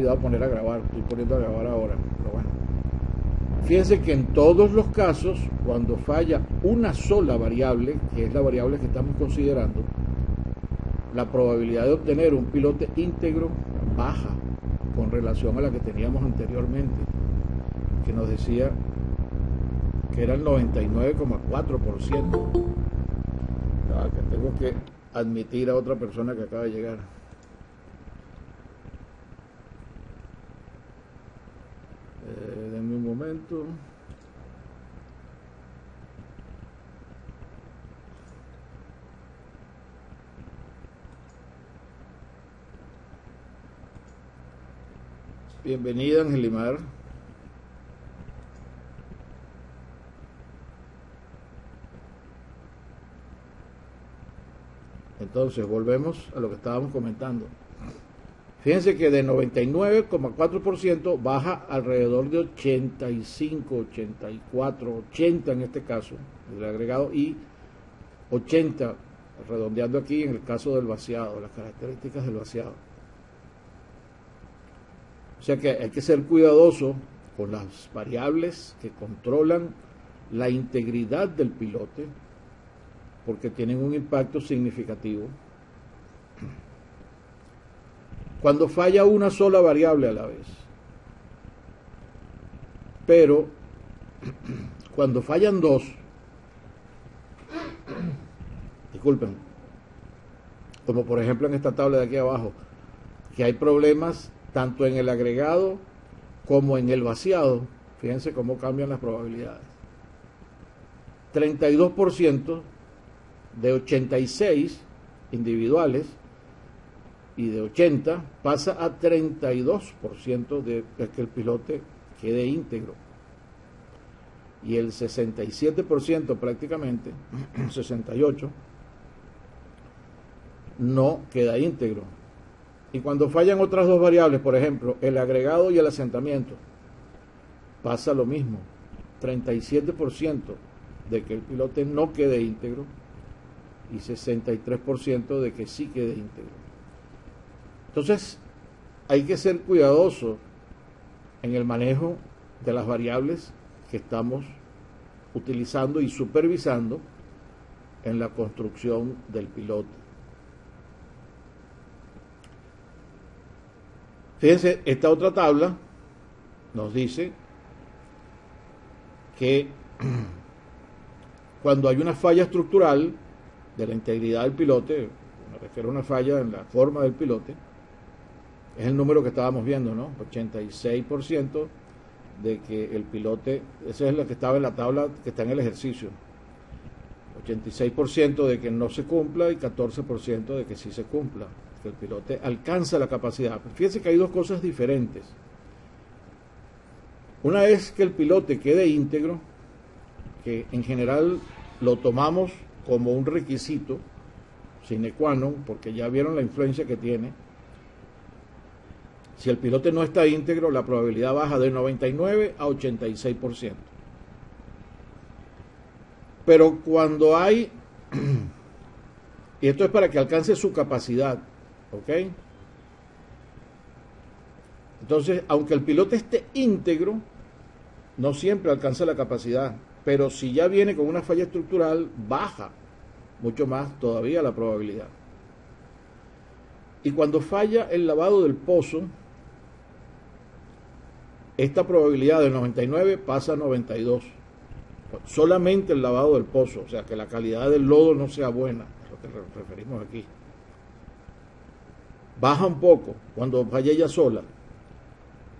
olvidado poner a grabar, estoy poniendo a grabar ahora, pero bueno. Fíjense que en todos los casos, cuando falla una sola variable, que es la variable que estamos considerando, la probabilidad de obtener un pilote íntegro baja con relación a la que teníamos anteriormente, que nos decía que era el 99,4%. Que tengo que admitir a otra persona que acaba de llegar. Denme un momento. Bienvenida, Angelimar. Entonces, volvemos a lo que estábamos comentando. Fíjense que de 99,4% baja alrededor de 85, 84, 80 en este caso, del agregado, y 80, redondeando aquí en el caso del vaciado, las características del vaciado. O sea que hay que ser cuidadoso con las variables que controlan la integridad del pilote, porque tienen un impacto significativo. Cuando falla una sola variable a la vez, pero cuando fallan dos, disculpen, como por ejemplo en esta tabla de aquí abajo, que hay problemas tanto en el agregado como en el vaciado, fíjense cómo cambian las probabilidades. 32% de 86 individuales y de 80 pasa a 32% de que el pilote quede íntegro, y el 67% prácticamente, 68, no queda íntegro. Y cuando fallan otras dos variables, por ejemplo, el agregado y el asentamiento, pasa lo mismo, 37% de que el pilote no quede íntegro y 63% de que sí quede íntegro. Entonces, hay que ser cuidadoso en el manejo de las variables que estamos utilizando y supervisando en la construcción del pilote. Fíjense, esta otra tabla nos dice que cuando hay una falla estructural de la integridad del pilote, me refiero a una falla en la forma del pilote, es el número que estábamos viendo, ¿no? 86% de que el pilote, esa es la que estaba en la tabla que está en el ejercicio, 86% de que no se cumpla y 14% de que sí se cumpla, que el pilote alcanza la capacidad. Fíjense que hay dos cosas diferentes. Una es que el pilote quede íntegro, que en general lo tomamos como un requisito sine qua non, porque ya vieron la influencia que tiene. Si el pilote no está íntegro, la probabilidad baja de 99 a 86%. Pero cuando hay, y esto es para que alcance su capacidad, ¿ok? Entonces, aunque el piloto esté íntegro, no siempre alcanza la capacidad, pero si ya viene con una falla estructural, baja mucho más todavía la probabilidad. Y cuando falla el lavado del pozo, esta probabilidad de 99 pasa a 92. Solamente el lavado del pozo, o sea, que la calidad del lodo no sea buena, es lo que referimos aquí. Baja un poco cuando falla ella sola.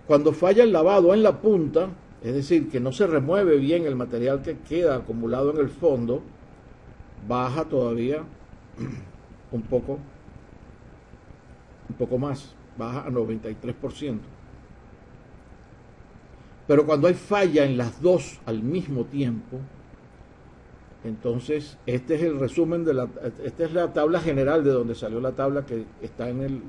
Cuando falla el lavado en la punta, es decir, que no se remueve bien el material que queda acumulado en el fondo, baja todavía un poco más, baja a 93%. Pero cuando hay falla en las dos al mismo tiempo, entonces este es el resumen de esta es la tabla general de donde salió la tabla que está en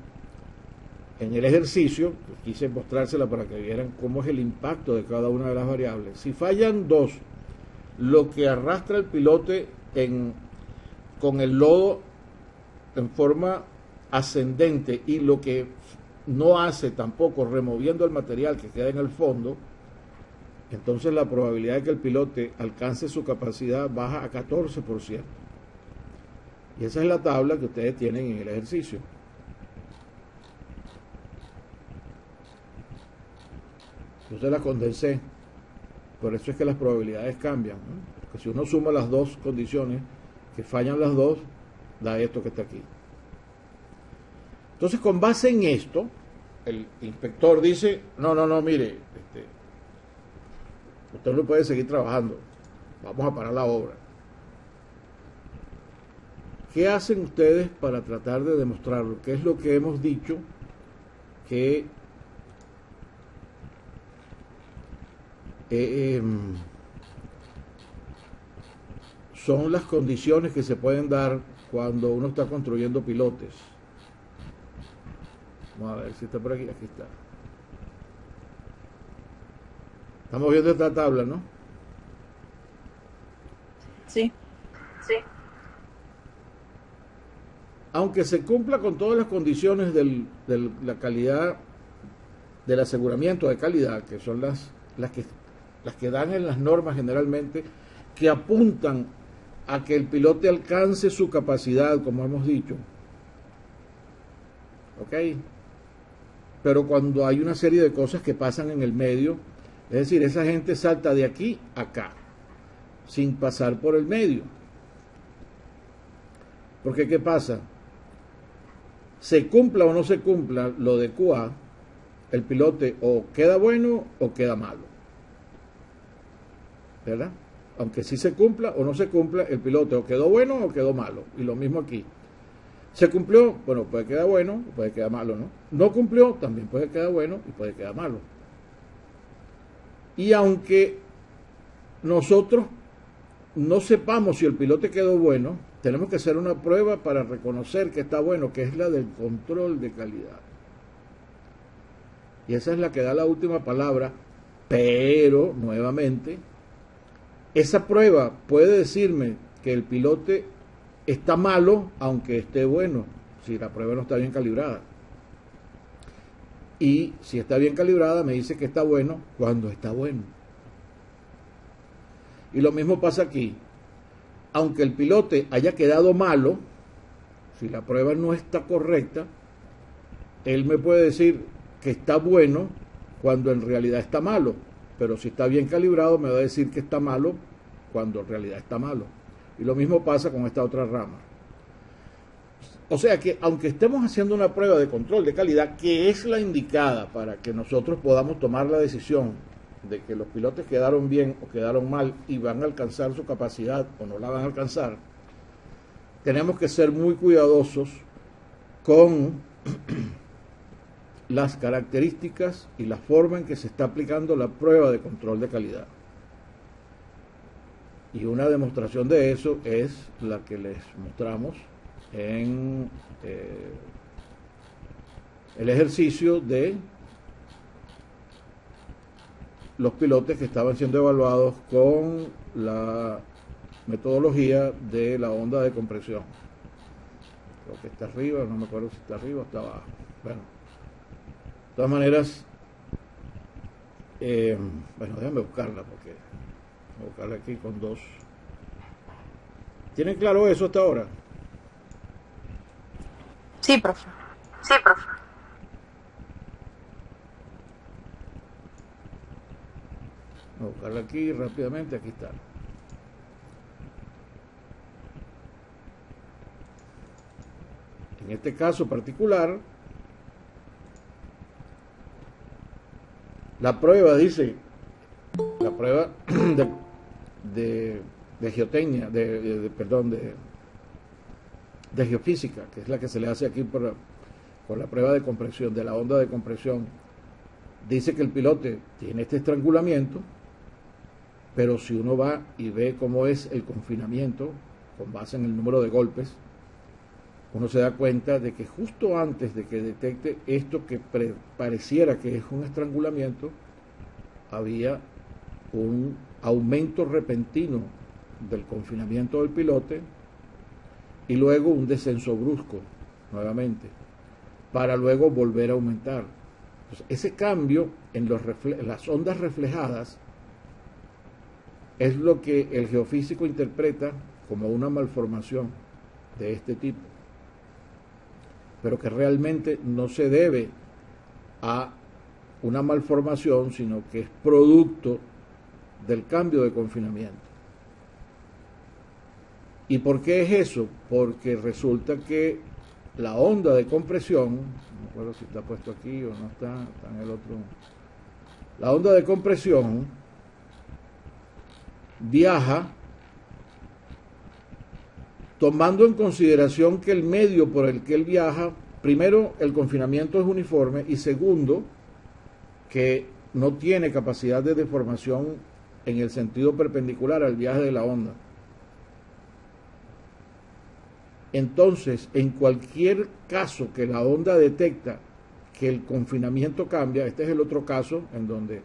el ejercicio. Quise mostrársela para que vieran cómo es el impacto de cada una de las variables. Si fallan dos, lo que arrastra el pilote con el lodo en forma ascendente y lo que no hace tampoco removiendo el material que queda en el fondo, entonces la probabilidad de que el pilote alcance su capacidad baja a 14%. Y esa es la tabla que ustedes tienen en el ejercicio. Yo se la condensé. Por eso es que las probabilidades cambian, ¿no? Porque si uno suma las dos condiciones, que fallan las dos, da esto que está aquí. Entonces, con base en esto, el inspector dice, no, mire, usted no puede seguir trabajando, vamos a parar la obra. ¿Qué hacen ustedes para tratar de demostrarlo? ¿Qué es lo que hemos dicho que son las condiciones que se pueden dar cuando uno está construyendo pilotes? Vamos a ver si está por aquí. Aquí está. Estamos viendo esta tabla, ¿no? Sí. Aunque se cumpla con todas las condiciones de la calidad, del aseguramiento de calidad, que son las que dan en las normas generalmente, que apuntan a que el pilote alcance su capacidad, como hemos dicho. ¿Ok? Pero cuando hay una serie de cosas que pasan en el medio, es decir, esa gente salta de aquí a acá, sin pasar por el medio. Porque ¿qué pasa? Se cumpla o no se cumpla lo de QA, el pilote o queda bueno o queda malo. ¿Verdad? Aunque sí se cumpla o no se cumpla, el pilote o quedó bueno o quedó malo. Y lo mismo aquí. Se cumplió, bueno, puede quedar bueno o puede quedar malo, ¿no? No cumplió, también puede quedar bueno y puede quedar malo. Y aunque nosotros no sepamos si el pilote quedó bueno, tenemos que hacer una prueba para reconocer que está bueno, que es la del control de calidad. Y esa es la que da la última palabra, pero, nuevamente, esa prueba puede decirme que el pilote está malo, aunque esté bueno, si la prueba no está bien calibrada. Y si está bien calibrada, me dice que está bueno cuando está bueno. Y lo mismo pasa aquí. Aunque el pilote haya quedado malo, si la prueba no está correcta, él me puede decir que está bueno cuando en realidad está malo. Pero si está bien calibrado, me va a decir que está malo cuando en realidad está malo. Y lo mismo pasa con esta otra rama. O sea que aunque estemos haciendo una prueba de control de calidad, que es la indicada para que nosotros podamos tomar la decisión de que los pilotes quedaron bien o quedaron mal y van a alcanzar su capacidad o no la van a alcanzar, tenemos que ser muy cuidadosos con las características y la forma en que se está aplicando la prueba de control de calidad. Y una demostración de eso es la que les mostramos en el ejercicio de los pilotes que estaban siendo evaluados con la metodología de la onda de compresión. Creo que está arriba, no me acuerdo si está arriba o está abajo. Bueno, de todas maneras, bueno, déjame buscarla porque voy a buscarla aquí con dos. ¿Tienen claro eso hasta ahora? Sí, profe. Voy a buscarla aquí rápidamente, aquí está. En este caso particular, la prueba dice, la prueba de geotecnia, perdón, de geofísica, que es la que se le hace aquí por la prueba de compresión, de la onda de compresión, dice que el pilote tiene este estrangulamiento, pero si uno va y ve cómo es el confinamiento, con base en el número de golpes, uno se da cuenta de que justo antes de que detecte esto que pareciera que es un estrangulamiento, había un aumento repentino del confinamiento del pilote y luego un descenso brusco nuevamente. para luego volver a aumentar. Entonces, ese cambio en las ondas reflejadas es lo que el geofísico interpreta como una malformación de este tipo, pero que realmente no se debe a una malformación, sino que es producto del cambio de confinamiento. ¿Y por qué es eso? Porque resulta que la onda de compresión, no me acuerdo si está puesto aquí o no está en el otro. La onda de compresión viaja tomando en consideración que el medio por el que él viaja, primero, el confinamiento es uniforme, y segundo, que no tiene capacidad de deformación en el sentido perpendicular al viaje de la onda. Entonces, en cualquier caso que la onda detecta que el confinamiento cambia, este es el otro caso en donde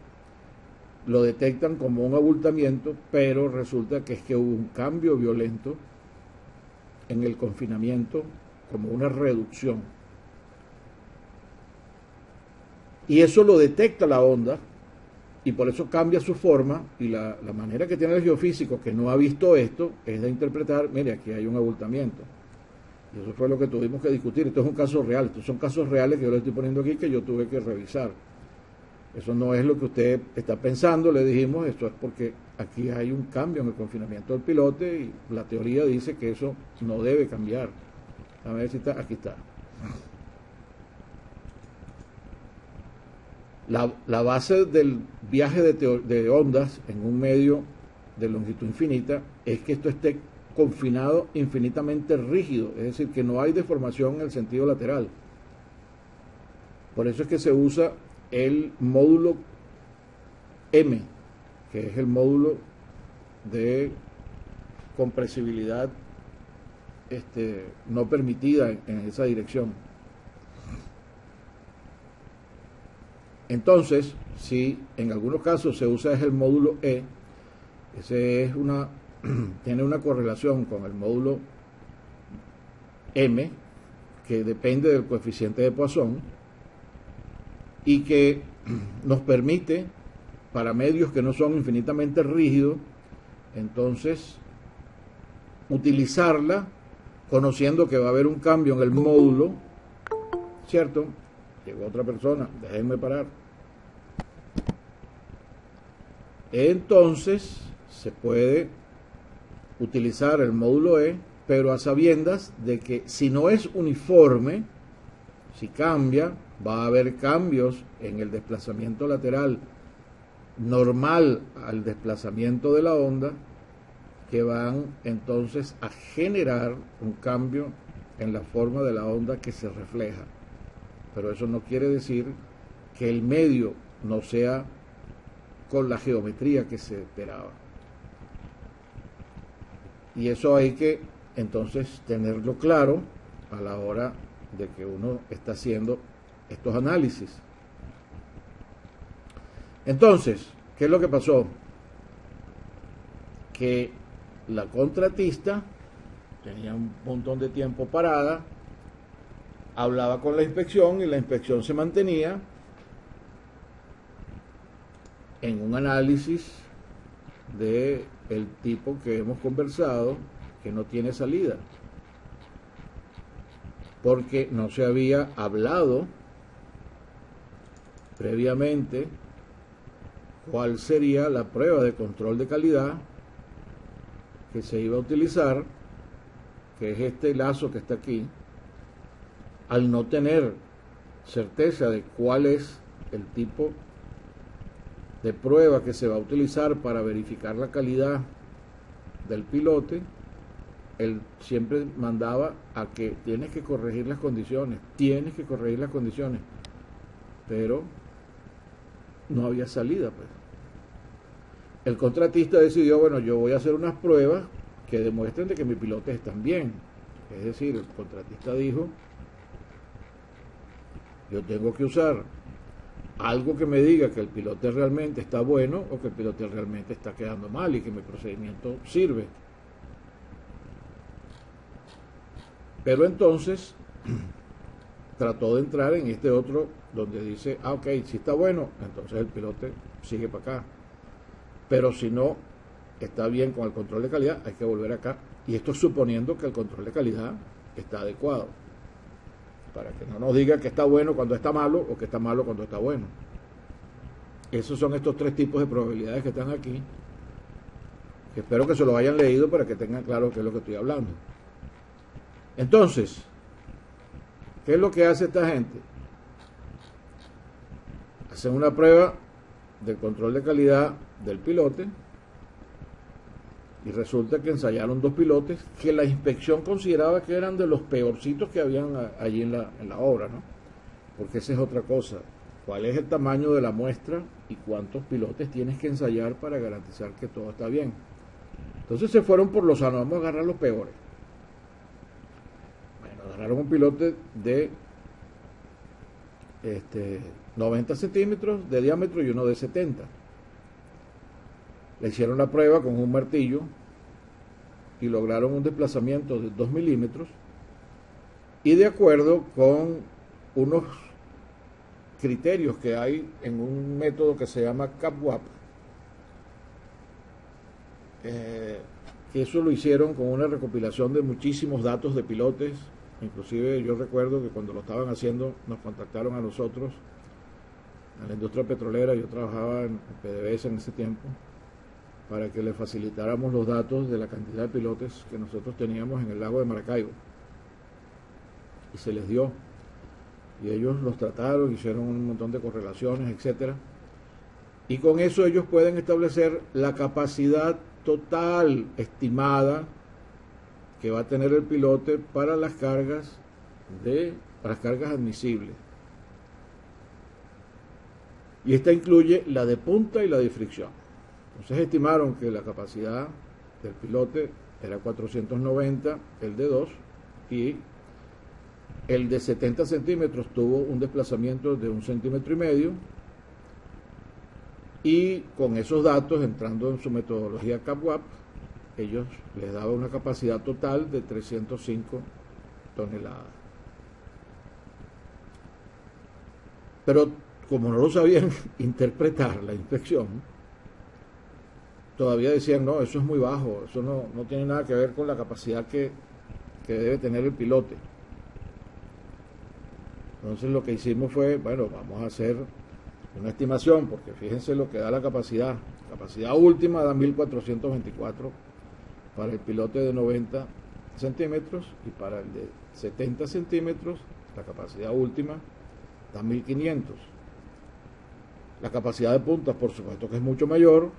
lo detectan como un abultamiento, pero resulta que es que hubo un cambio violento en el confinamiento, como una reducción. Y eso lo detecta la onda, y por eso cambia su forma, y la manera que tiene el geofísico, que no ha visto esto, es de interpretar, mire, aquí hay un abultamiento. Y eso fue lo que tuvimos que discutir. Esto es un caso real, estos son casos reales que yo le estoy poniendo aquí, que yo tuve que revisar. Eso no es lo que usted está pensando, le dijimos, esto es porque aquí hay un cambio en el confinamiento del pilote, y la teoría dice que eso no debe cambiar. A ver si está, aquí está. La base del viaje de ondas en un medio de longitud infinita es que esto esté confinado infinitamente rígido, es decir, que no hay deformación en el sentido lateral. Por eso es que se usa el módulo M, que es el módulo de compresibilidad no permitida en esa dirección. Entonces, si en algunos casos se usa el módulo E, ese es tiene una correlación con el módulo M, que depende del coeficiente de Poisson, y que nos permite, para medios que no son infinitamente rígidos, entonces utilizarla conociendo que va a haber un cambio en el módulo, ¿cierto? Llegó otra persona, déjenme parar. Entonces se puede utilizar el módulo E, pero a sabiendas de que si no es uniforme, si cambia, va a haber cambios en el desplazamiento lateral normal al desplazamiento de la onda, que van entonces a generar un cambio en la forma de la onda que se refleja. Pero eso no quiere decir que el medio no sea con la geometría que se esperaba. Y eso hay que entonces tenerlo claro a la hora de que uno está haciendo estos análisis. Entonces, ¿qué es lo que pasó? Que la contratista tenía un montón de tiempo parada, hablaba con la inspección y la inspección se mantenía en un análisis de el tipo que hemos conversado, que no tiene salida, porque no se había hablado previamente cuál sería la prueba de control de calidad que se iba a utilizar, que es este lazo que está aquí. Al no tener certeza de cuál es el tipo de prueba que se va a utilizar para verificar la calidad del pilote, él siempre mandaba a que tienes que corregir las condiciones, pero no había salida, pues. El contratista decidió, bueno, yo voy a hacer unas pruebas que demuestren de que mis pilotes están bien. Es decir, el contratista dijo, yo tengo que usar algo que me diga que el pilote realmente está bueno o que el pilote realmente está quedando mal y que mi procedimiento sirve. Pero entonces trató de entrar en este otro donde dice, ok, si está bueno, entonces el pilote sigue para acá. Pero si no está bien con el control de calidad, hay que volver acá. Y esto suponiendo que el control de calidad está adecuado. Para que no nos diga que está bueno cuando está malo o que está malo cuando está bueno. Esos son estos tres tipos de probabilidades que están aquí. Espero que se lo hayan leído para que tengan claro qué es lo que estoy hablando. Entonces, ¿qué es lo que hace esta gente? Hacen una prueba del control de calidad del pilote y resulta que ensayaron dos pilotes que la inspección consideraba que eran de los peorcitos que habían allí en la obra, ¿no? Porque esa es otra cosa. ¿Cuál es el tamaño de la muestra y cuántos pilotes tienes que ensayar para garantizar que todo está bien? Entonces se fueron por los sanos, vamos a agarrar los peores. Bueno, agarraron un pilote de 90 centímetros de diámetro y uno de 70. Le hicieron la prueba con un martillo y lograron un desplazamiento de 2 milímetros y de acuerdo con unos criterios que hay en un método que se llama CAPWAP, que eso lo hicieron con una recopilación de muchísimos datos de pilotes. Inclusive yo recuerdo que cuando lo estaban haciendo nos contactaron a nosotros, a la industria petrolera. Yo trabajaba en PDVSA en ese tiempo, para que le facilitáramos los datos de la cantidad de pilotes que nosotros teníamos en el lago de Maracaibo. Y se les dio. Y ellos los trataron, hicieron un montón de correlaciones, etcétera. Y con eso ellos pueden establecer la capacidad total estimada que va a tener el pilote para las cargas admisibles. Y esta incluye la de punta y la de fricción. Entonces estimaron que la capacidad del pilote era 490, el de 2, y el de 70 centímetros tuvo un desplazamiento de 1,5 centímetros, y con esos datos, entrando en su metodología CAPWAP, ellos les daban una capacidad total de 305 toneladas. Pero como no lo sabían interpretar la inspección, todavía decían, no, eso es muy bajo, eso no tiene nada que ver con la capacidad que debe tener el pilote. Entonces lo que hicimos fue, bueno, vamos a hacer una estimación, porque fíjense lo que da la capacidad. La capacidad última da 1424 para el pilote de 90 centímetros y para el de 70 centímetros la capacidad última da 1500. La capacidad de puntas, por supuesto que es mucho mayor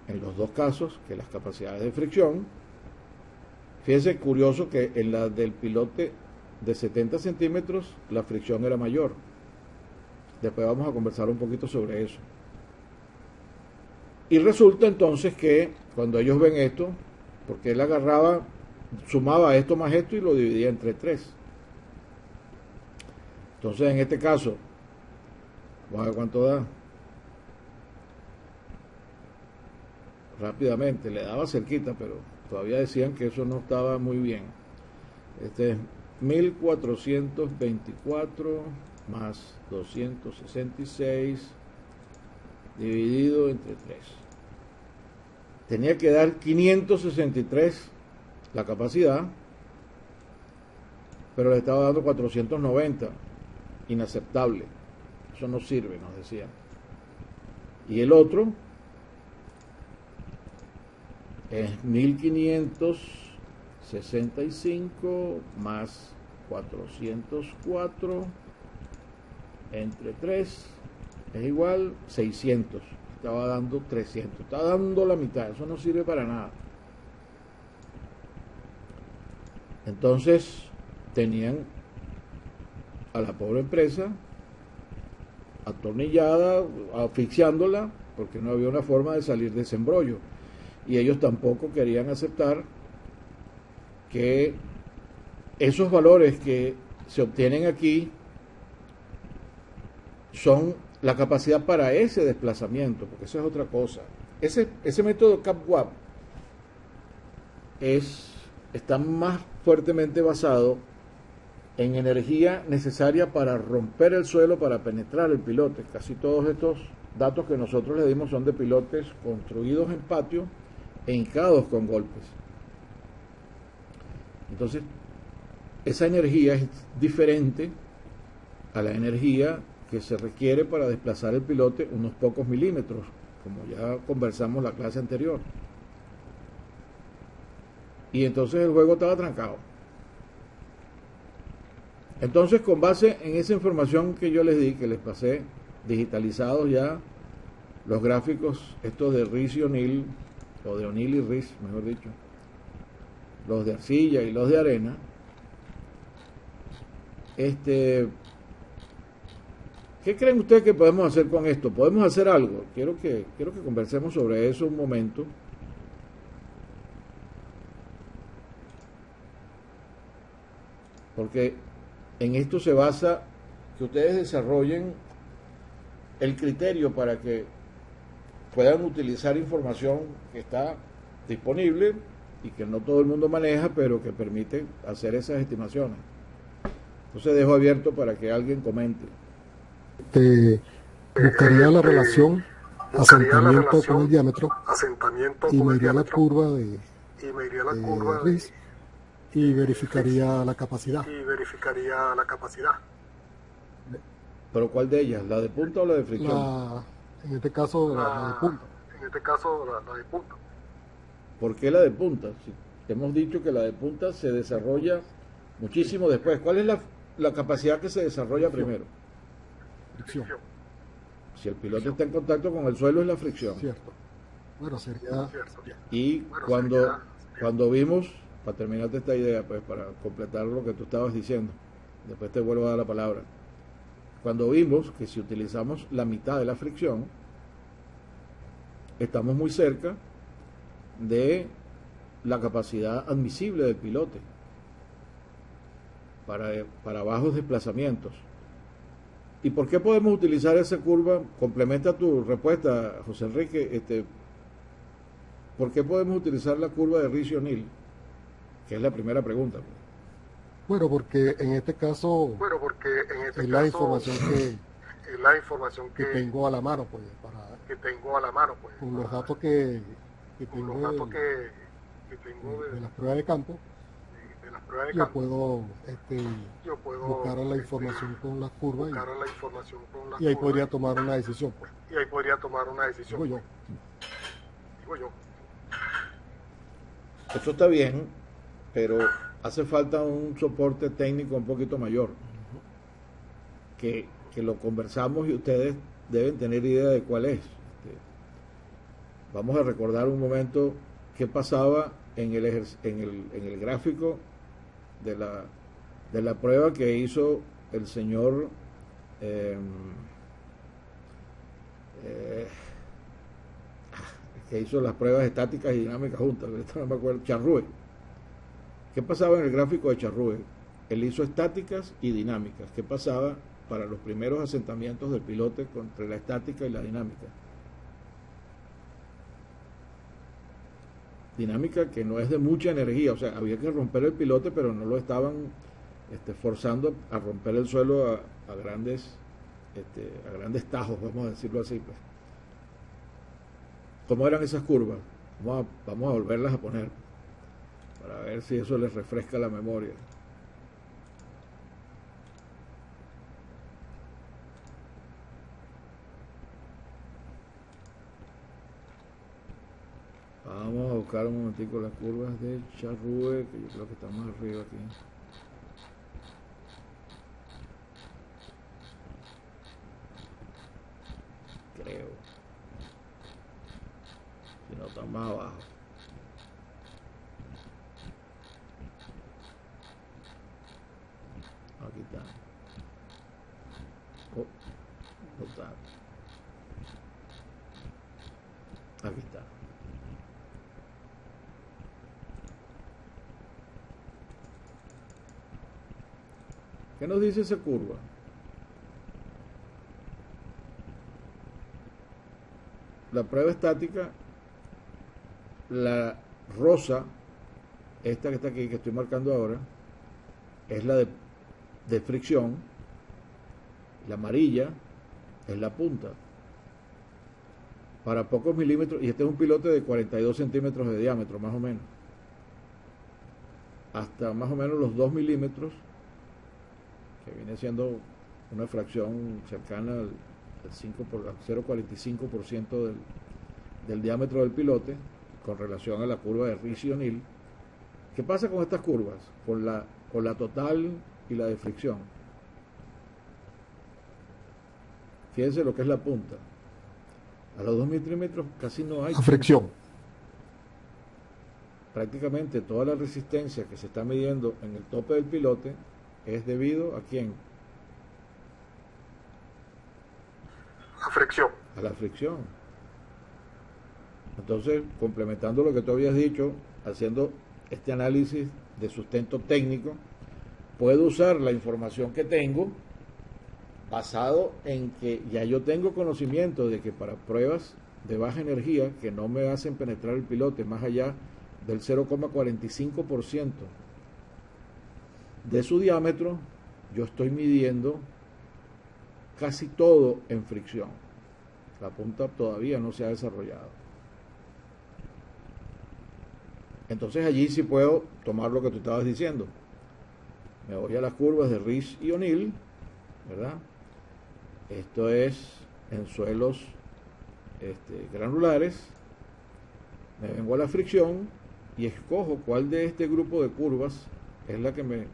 en los dos casos que las capacidades de fricción. Fíjense, curioso que en la del pilote de 70 centímetros la fricción era mayor. Después vamos a conversar un poquito sobre eso. Y resulta entonces que cuando ellos ven esto, porque él agarraba, sumaba esto más esto y lo dividía entre 3. Entonces en este caso, vamos a ver cuánto da. Rápidamente, le daba cerquita, pero todavía decían que eso no estaba muy bien. Este es 1424 más 266 dividido entre 3. Tenía que dar 563 la capacidad, pero le estaba dando 490. Inaceptable. Eso no sirve, nos decían. Y el otro es 1565 más 404 entre 3 es igual 600. Estaba dando 300, estaba dando la mitad. Eso no sirve para nada. Entonces tenían a la pobre empresa atornillada, asfixiándola, porque no había una forma de salir de ese embrollo. Y ellos tampoco querían aceptar que esos valores que se obtienen aquí son la capacidad para ese desplazamiento, porque eso es otra cosa. Ese método CAPWAP está más fuertemente basado en energía necesaria para romper el suelo, para penetrar el pilote. Casi todos estos datos que nosotros le dimos son de pilotes construidos en patio e hincados con golpes. Entonces, esa energía es diferente a la energía que se requiere para desplazar el pilote unos pocos milímetros, como ya conversamos la clase anterior. Y entonces el juego estaba trancado. Entonces, con base en esa información que yo les di, que les pasé, digitalizados ya, los gráficos, estos de Riz y O'Neill, o de O'Neill y Riz, mejor dicho, los de arcilla y los de arena, ¿qué creen ustedes que podemos hacer con esto? ¿Podemos hacer algo? Quiero que conversemos sobre eso un momento. Porque en esto se basa que ustedes desarrollen el criterio para que puedan utilizar información que está disponible y que no todo el mundo maneja, pero que permite hacer esas estimaciones. Entonces dejo abierto para que alguien comente. Buscaría la relación asentamiento con el diámetro y me iría a la curva de Riz y verificaría la capacidad. ¿Pero cuál de ellas? ¿La de punta o la de fricción? En este caso, la de punta. ¿Por qué la de punta? Si hemos dicho que la de punta se desarrolla muchísimo después. ¿Cuál es la capacidad que se desarrolla primero? Fricción. Si el piloto está en contacto con el suelo es la fricción. Cierto. Bueno, sería... Y cuando vimos, para terminarte esta idea, pues para completar lo que tú estabas diciendo, después te vuelvo a dar la palabra. Cuando vimos que si utilizamos la mitad de la fricción, estamos muy cerca de la capacidad admisible del pilote para bajos desplazamientos. ¿Y por qué podemos utilizar esa curva? Complementa tu respuesta, José Enrique. ¿Por qué podemos utilizar la curva de Riz y O'Neill? Que es la primera pregunta. Bueno, porque en este caso es la información que tengo a la mano, pues, con los datos que tengo de las pruebas de campo. Yo puedo buscar la información con las curvas y ahí podría tomar una decisión, pues. Digo yo. Eso está bien, pero hace falta un soporte técnico un poquito mayor, que lo conversamos y ustedes deben tener idea de cuál es. Vamos a recordar un momento qué pasaba en el gráfico de la prueba que hizo el señor que hizo las pruebas estáticas y dinámicas juntas, no me acuerdo, Charrue. ¿Qué pasaba en el gráfico de Charrue? Él hizo estáticas y dinámicas. ¿Qué pasaba para los primeros asentamientos del pilote entre la estática y la dinámica? Dinámica que no es de mucha energía, o sea, había que romper el pilote, pero no lo estaban forzando a romper el suelo a grandes tajos, vamos a decirlo así, pues. ¿Cómo eran esas curvas? Vamos a volverlas a poner para ver si eso les refresca la memoria. Vamos a buscar un momentico las curvas de Charrue, que yo creo que está más arriba aquí. Creo. Si no, está más abajo. Aquí está. Oh, no está. Aquí está. ¿Qué nos dice esa curva? La prueba estática, la rosa, esta que está aquí, que estoy marcando ahora, es la de de fricción, la amarilla es la punta. Para pocos milímetros, y este es un pilote de 42 centímetros de diámetro, más o menos, hasta más o menos los 2 milímetros, que viene siendo una fracción cercana al 0,45% del diámetro del pilote, con relación a la curva de Ricci y O'Neill. ¿Qué pasa con estas curvas? Con la total y la de fricción. Fíjense lo que es la punta. A los 2 milímetros casi no hay fricción. Prácticamente toda la resistencia que se está midiendo en el tope del pilote es debido a ¿quién? A fricción. A la fricción. Entonces, complementando lo que tú habías dicho, haciendo este análisis de sustento técnico, puedo usar la información que tengo basado en que ya yo tengo conocimiento de que para pruebas de baja energía que no me hacen penetrar el pilote más allá del 0,45% de su diámetro, yo estoy midiendo casi todo en fricción. La punta todavía no se ha desarrollado. Entonces allí sí puedo tomar lo que tú estabas diciendo. Me voy a las curvas de Ricci y O'Neill, ¿verdad? Esto es en suelos granulares. Me vengo a la fricción y escojo cuál de este grupo de curvas es la que me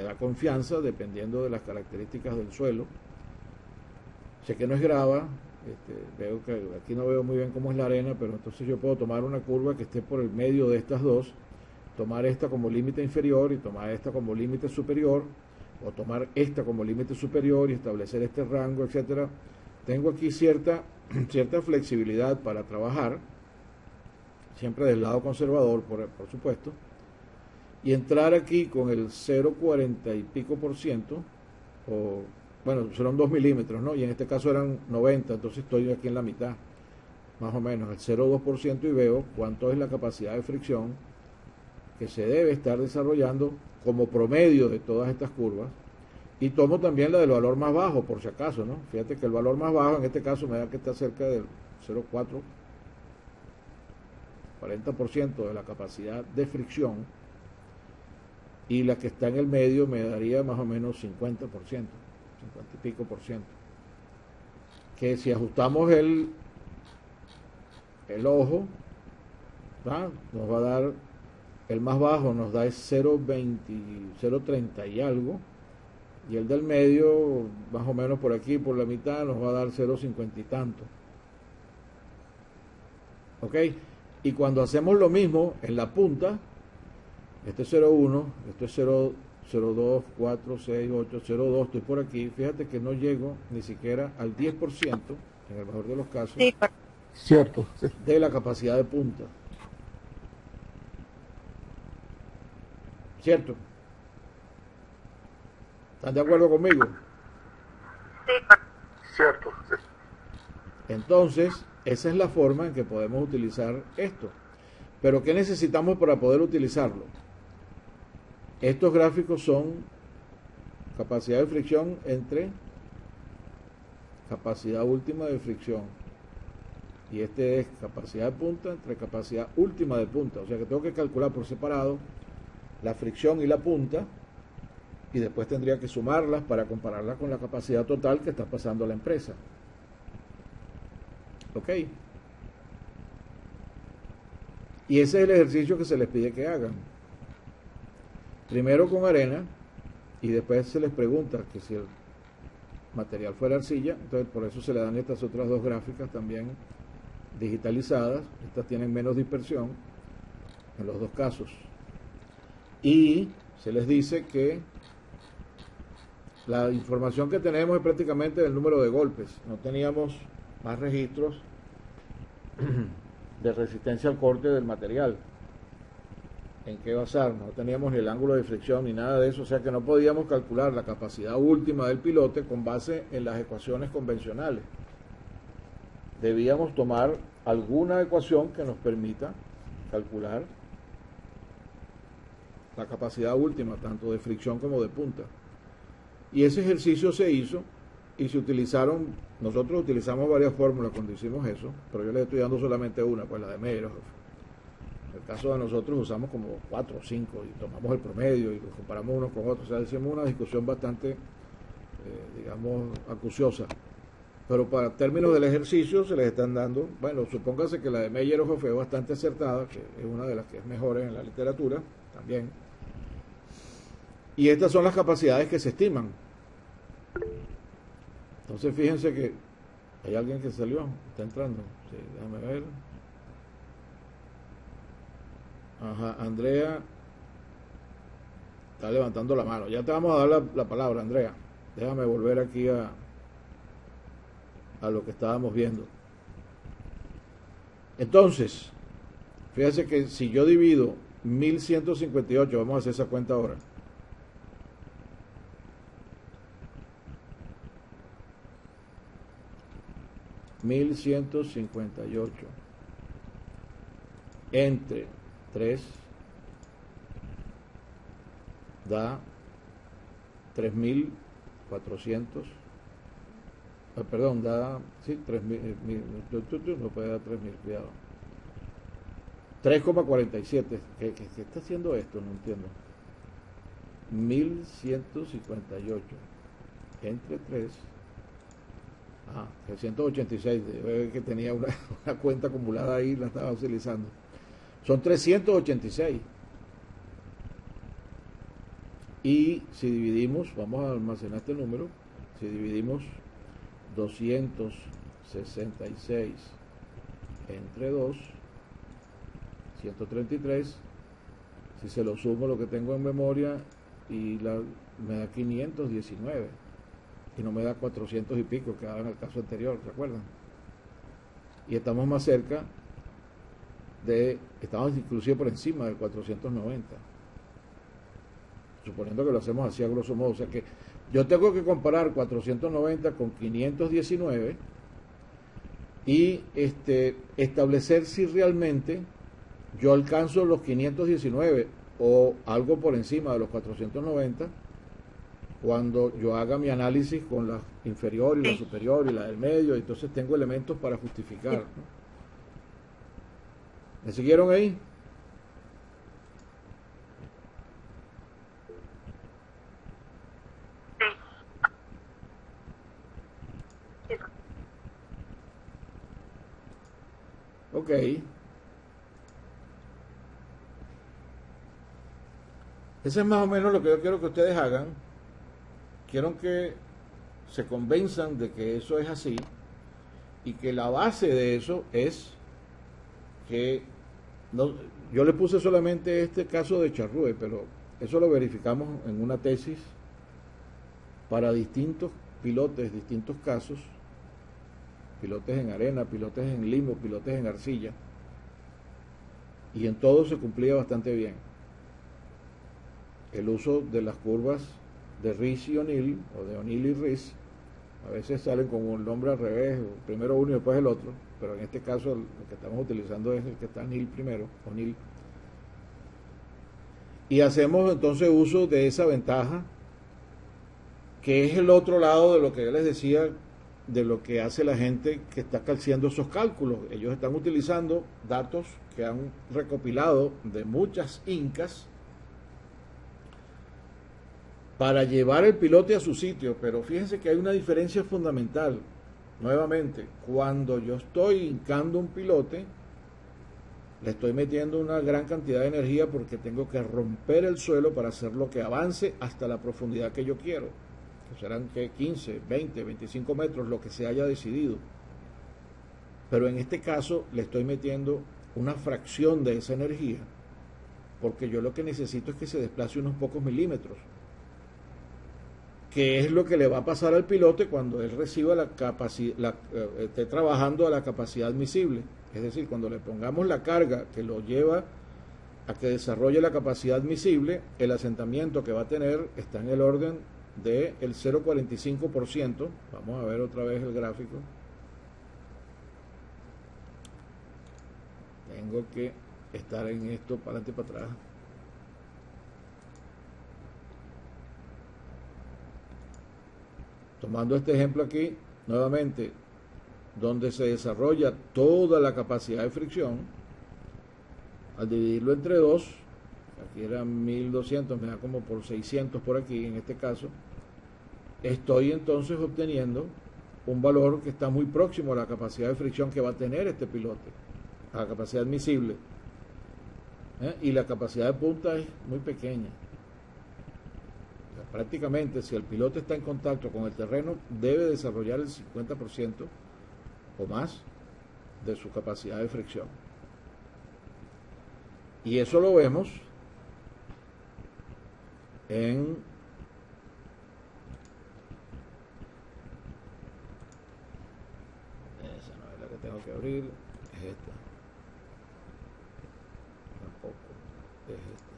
da confianza dependiendo de las características del suelo. Sé que no es grava, veo que aquí no veo muy bien cómo es la arena, pero entonces yo puedo tomar una curva que esté por el medio de estas dos, tomar esta como límite inferior y tomar esta como límite superior, o tomar esta como límite superior y establecer este rango, etcétera. Tengo aquí cierta flexibilidad para trabajar, siempre del lado conservador, por supuesto, y entrar aquí con el 0,40 y pico por ciento, o bueno, serán 2 milímetros, ¿no? Y en este caso eran 90, entonces estoy aquí en la mitad, más o menos, el 0,2%, y veo cuánto es la capacidad de fricción que se debe estar desarrollando como promedio de todas estas curvas, y tomo también la del valor más bajo, por si acaso, ¿no? Fíjate que el valor más bajo en este caso me da que está cerca del 0,4, 40% de la capacidad de fricción, y la que está en el medio me daría más o menos 50%, 50 y pico por ciento. Que si ajustamos el ojo, ¿verdad?, nos va a dar, el más bajo nos da 0,20, 0,30 y algo, y el del medio, más o menos por aquí, por la mitad, nos va a dar 0,50 y tanto. ¿Ok? Y cuando hacemos lo mismo en la punta, este es 0,1, esto es 0,2, 4, 6, 8, 0,2, estoy por aquí, fíjate que no llego ni siquiera al 10%, en el mejor de los casos, sí, cierto, sí, de la capacidad de punta. ¿Cierto? ¿Están de acuerdo conmigo? Sí. Cierto, sí. Entonces, esa es la forma en que podemos utilizar esto. Pero ¿qué necesitamos para poder utilizarlo? Estos gráficos son capacidad de fricción entre capacidad última de fricción. Y este es capacidad de punta entre capacidad última de punta. O sea que tengo que calcular por separado la fricción y la punta, y después tendría que sumarlas para compararlas con la capacidad total que está pasando a la empresa. ¿Ok? Y ese es el ejercicio que se les pide que hagan. Primero con arena, y después se les pregunta que si el material fuera arcilla. Entonces por eso se le dan estas otras dos gráficas también digitalizadas. Estas tienen menos dispersión en los dos casos. Y se les dice que la información que tenemos es prácticamente el número de golpes. No teníamos más registros de resistencia al corte del material. ¿En qué basarnos? No teníamos ni el ángulo de fricción ni nada de eso, o sea que no podíamos calcular la capacidad última del pilote con base en las ecuaciones convencionales. Debíamos tomar alguna ecuación que nos permita calcular la capacidad última, tanto de fricción como de punta. Y ese ejercicio se hizo y se utilizaron, nosotros utilizamos varias fórmulas cuando hicimos eso, pero yo les estoy dando solamente una, pues la de Meyerhoff. En el caso de nosotros usamos como 4 o 5 y tomamos el promedio y los comparamos unos con otros. O sea, hicimos una discusión bastante, digamos, acuciosa. Pero para términos del ejercicio se les están dando, bueno, supóngase que la de Meyerhoff fue bastante acertada, que es una de las que es mejores en la literatura también. Y estas son las capacidades que se estiman. Entonces fíjense que hay alguien que salió, está entrando. Sí, déjame ver. Ajá, Andrea está levantando la mano. Ya te vamos a dar la palabra, Andrea. Déjame volver aquí a lo que estábamos viendo. Entonces, fíjense que si yo divido 1158, vamos a hacer esa cuenta ahora. $1,158 entre 3 da 3,400. Perdón, da, sí, 3,000, no puede dar 3,000, cuidado. 3,47. ¿Qué está haciendo esto? No entiendo. 1,158 entre 3. 386, que tenía una cuenta acumulada ahí, la estaba utilizando. Son 386. Y si dividimos, vamos a almacenar este número, si dividimos 266 entre 2, 133, si se lo sumo lo que tengo en memoria, y me da 519. Y no me da 400 y pico que daba en el caso anterior, ¿recuerdan? Y estamos más cerca estamos inclusive por encima del 490, suponiendo que lo hacemos así a grosso modo. O sea que yo tengo que comparar 490 con 519 y establecer si realmente yo alcanzo los 519 o algo por encima de los 490 cuando yo haga mi análisis con la inferior y la superior y la del medio. Entonces tengo elementos para justificar, ¿no? ¿Me siguieron ahí? Ok. Eso es más o menos lo que yo quiero que ustedes hagan. Quiero que se convenzan de que eso es así y que la base de eso es que yo le puse solamente este caso de Charrúe, pero eso lo verificamos en una tesis para distintos pilotes, distintos casos, pilotes en arena, pilotes en limo, pilotes en arcilla, y en todo se cumplía bastante bien el uso de las curvas de Rice y O'Neill, o de O'Neill y Rice. A veces salen con un nombre al revés, primero uno y después el otro, pero en este caso el que estamos utilizando es el que está O'Neill primero, O'Neill. Y hacemos entonces uso de esa ventaja, que es el otro lado de lo que yo les decía, de lo que hace la gente que está haciendo esos cálculos. Ellos están utilizando datos que han recopilado de muchas incas para llevar el pilote a su sitio, pero fíjense que hay una diferencia fundamental. Nuevamente, cuando yo estoy hincando un pilote, le estoy metiendo una gran cantidad de energía porque tengo que romper el suelo para hacerlo que avance hasta la profundidad que yo quiero, que serán 15, 20, 25 metros, lo que se haya decidido. Pero en este caso le estoy metiendo una fracción de esa energía, porque yo lo que necesito es que se desplace unos pocos milímetros, que es lo que le va a pasar al pilote cuando él reciba esté trabajando a la capacidad admisible. Es decir, cuando le pongamos la carga que lo lleva a que desarrolle la capacidad admisible, el asentamiento que va a tener está en el orden del 0,45%. Vamos a ver otra vez el gráfico. Tengo que estar en esto para adelante y para atrás. tomando este ejemplo aquí, nuevamente, donde se desarrolla toda la capacidad de fricción, al dividirlo entre 2, aquí eran 1200, me da como por 600 por aquí, en este caso, estoy entonces obteniendo un valor que está muy próximo a la capacidad de fricción que va a tener este pilote, a la capacidad admisible. Y la capacidad de punta es muy pequeña. O sea, prácticamente, si el piloto está en contacto con el terreno, debe desarrollar el 50% o más de su capacidad de fricción. Y eso lo vemos en esa no es la que tengo que abrir, es esta. Tampoco es esta.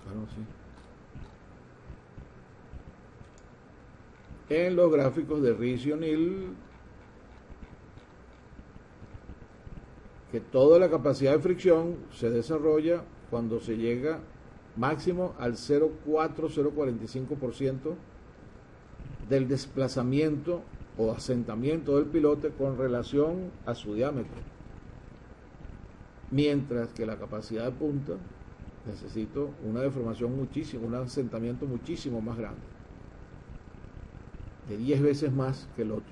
Ah, no, sí. En los gráficos de Rice y O'Neill, que toda la capacidad de fricción se desarrolla cuando se llega máximo al 0,4-0,45% del desplazamiento o asentamiento del pilote con relación a su diámetro, mientras que la capacidad de punta necesito una deformación muchísimo, un asentamiento muchísimo más grande, de 10 veces más que el otro.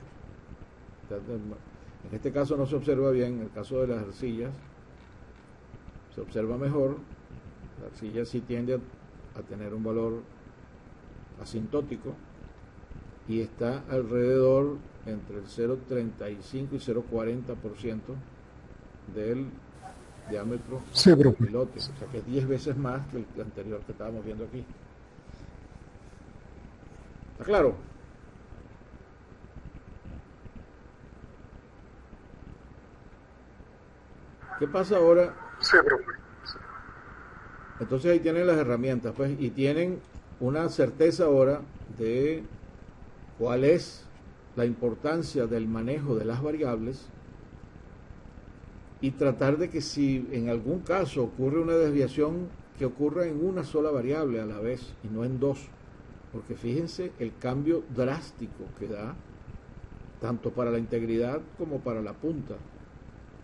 En este caso no se observa bien, en el caso de las arcillas se observa mejor. La arcilla sí tiende a tener un valor asintótico y está alrededor entre el 0,35 y 0,40% del diámetro del pilote, o sea que es 10 veces más que el anterior que estábamos viendo aquí. ¿Está claro? ¿Qué pasa ahora? Sí, profe. Entonces ahí tienen las herramientas, pues, y tienen una certeza ahora de cuál es la importancia del manejo de las variables y tratar de que si en algún caso ocurre una desviación, que ocurra en una sola variable a la vez y no en dos, porque fíjense el cambio drástico que da tanto para la integridad como para la punta,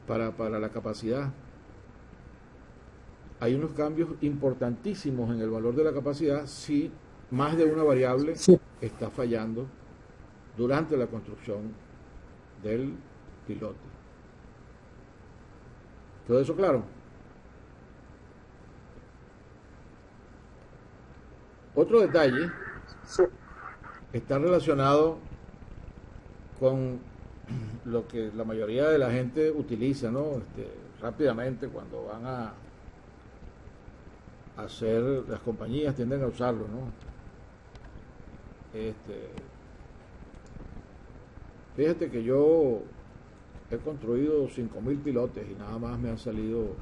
para la capacidad. Hay unos cambios importantísimos en el valor de la capacidad si más de una variable está fallando durante la construcción del pilote. ¿Todo eso claro? Otro detalle está relacionado con lo que la mayoría de la gente utiliza, ¿no? Rápidamente cuando van a hacer, las compañías tienden a usarlo, ¿no? Fíjate que yo he construido 5.000 pilotes y nada más me han salido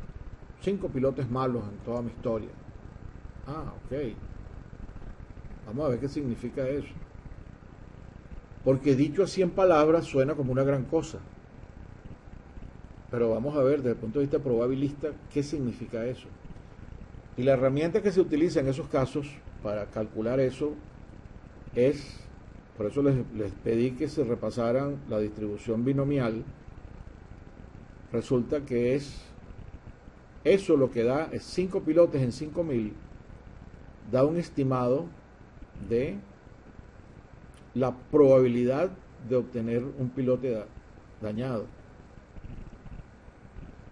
5 pilotes malos en toda mi historia. Ah, ok. Vamos a ver qué significa eso. Porque dicho así en palabras suena como una gran cosa. Pero vamos a ver desde el punto de vista probabilista qué significa eso. Y la herramienta que se utiliza en esos casos para calcular eso es, por eso les pedí que se repasaran la distribución binomial. Resulta que es eso lo que da, es 5 pilotes en 5.000, da un estimado de la probabilidad de obtener un pilote dañado.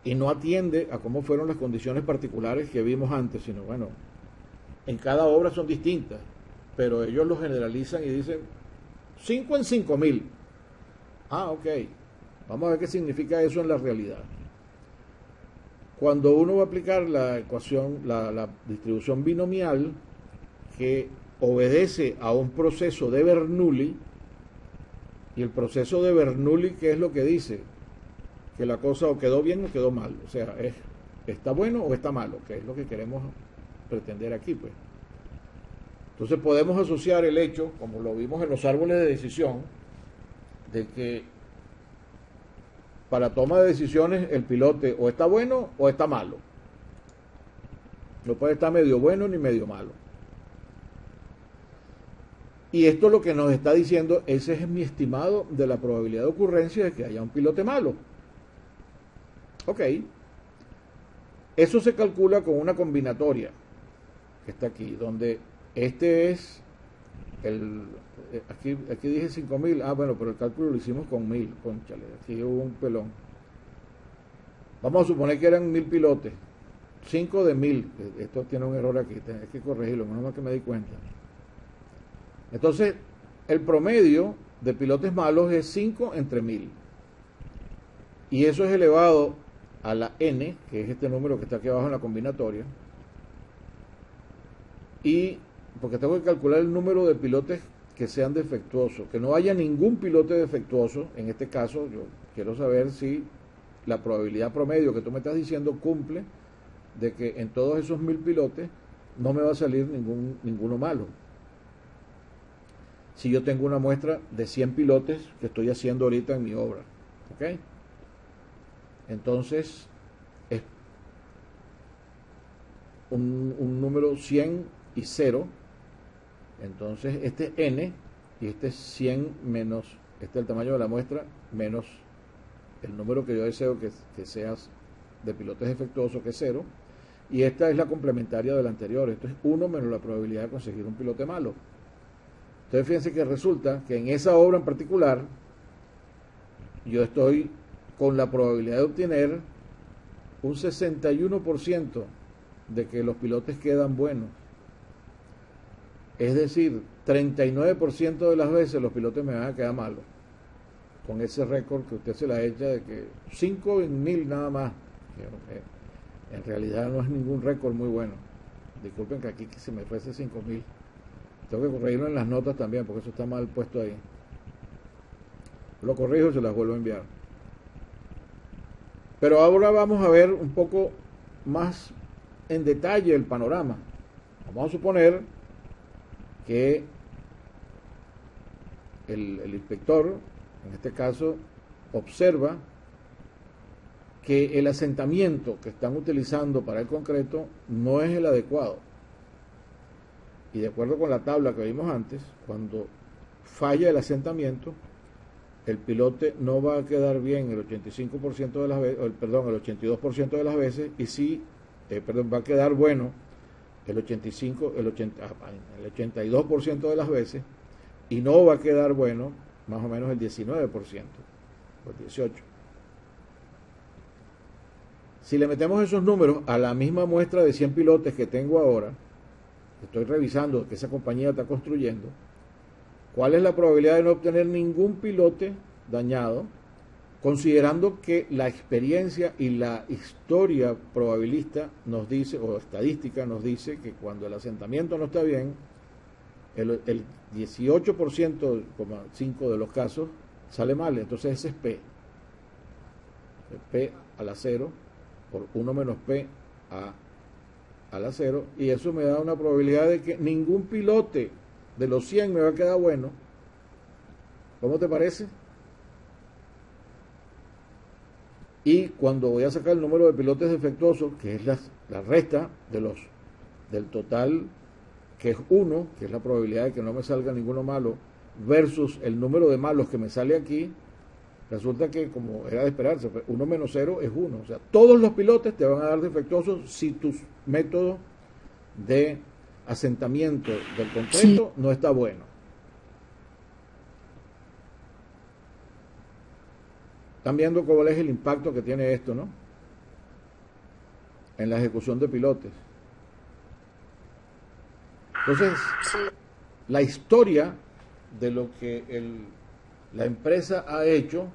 Y no atiende a cómo fueron las condiciones particulares que vimos antes, sino bueno, en cada obra son distintas, pero ellos lo generalizan y dicen 5 en 5.000. Ah, ok. Vamos a ver qué significa eso en la realidad. Cuando uno va a aplicar la ecuación, la distribución binomial, que obedece a un proceso de Bernoulli, y el proceso de Bernoulli, ¿qué es lo que dice? Que la cosa o quedó bien o quedó mal, o sea, está bueno o está malo, que es lo que queremos pretender aquí, pues. Entonces podemos asociar el hecho, como lo vimos en los árboles de decisión, de que para toma de decisiones el pilote o está bueno o está malo. No puede estar medio bueno ni medio malo. Y esto lo que nos está diciendo, ese es mi estimado de la probabilidad de ocurrencia de que haya un pilote malo. Ok. Eso se calcula con una combinatoria que está aquí, donde este es aquí dije 5.000. Ah, bueno, pero el cálculo lo hicimos con 1.000, cónchale, aquí hubo un pelón. Vamos a suponer que eran 1.000 pilotes, 5 de 1.000. Esto tiene un error aquí, hay que corregirlo, menos mal que me di cuenta. Entonces, el promedio de pilotes malos es 5 entre 1.000. Y eso es elevado a la n, que es este número que está aquí abajo en la combinatoria. Y porque tengo que calcular el número de pilotes que sean defectuosos, que no haya ningún pilote defectuoso. En este caso, yo quiero saber si la probabilidad promedio que tú me estás diciendo cumple de que en todos esos 1.000 pilotes no me va a salir ninguno malo. Si yo tengo una muestra de 100 pilotes que estoy haciendo ahorita en mi obra, ¿ok? Entonces, es un número 100 y 0. Entonces, este es n, y este es 100 menos, este es el tamaño de la muestra, menos el número que yo deseo que seas de pilotes defectuosos, que es 0. Y esta es la complementaria de la anterior. Esto es 1 menos la probabilidad de conseguir un pilote malo. Entonces, fíjense que resulta que en esa obra en particular, yo estoy con la probabilidad de obtener un 61% de que los pilotes quedan buenos. Es decir, 39% de las veces los pilotes me van a quedar malos. Con ese récord que usted se la echa de que 5 en 1.000 nada más. En realidad no es ningún récord muy bueno. Disculpen que aquí se me fuese 5.000. Tengo que corregirlo en las notas también, porque eso está mal puesto ahí. Lo corrijo y se las vuelvo a enviar. Pero ahora vamos a ver un poco más en detalle el panorama. Vamos a suponer que el inspector, en este caso, observa que el asentamiento que están utilizando para el concreto no es el adecuado. Y de acuerdo con la tabla que vimos antes, cuando falla el asentamiento, el pilote no va a quedar bien el 85% de las veces, perdón, el 82% de las veces, y sí, va a quedar bueno el 82% de las veces, y no va a quedar bueno más o menos el 19%, o el 18%. Si le metemos esos números a la misma muestra de 100 pilotes que tengo ahora, estoy revisando que esa compañía está construyendo, ¿cuál es la probabilidad de no obtener ningún pilote dañado? Considerando que la experiencia y la historia probabilista nos dice, o estadística nos dice, que cuando el asentamiento no está bien, el 18,5% de los casos sale mal. Entonces ese es P. El P a la 0 por 1 menos P a la 0, y eso me da una probabilidad de que ningún pilote de los 100 me va a quedar bueno. ¿Cómo te parece? Y cuando voy a sacar el número de pilotes defectuosos, que es la resta del total, que es 1, que es la probabilidad de que no me salga ninguno malo, versus el número de malos que me sale aquí, resulta que, como era de esperarse, 1 menos 0 es 1. O sea, todos los pilotes te van a dar defectuosos si tu método de asentamiento del concreto no está bueno. Están viendo cuál es el impacto que tiene esto, ¿no? En la ejecución de pilotes. Entonces, la historia de lo que la empresa ha hecho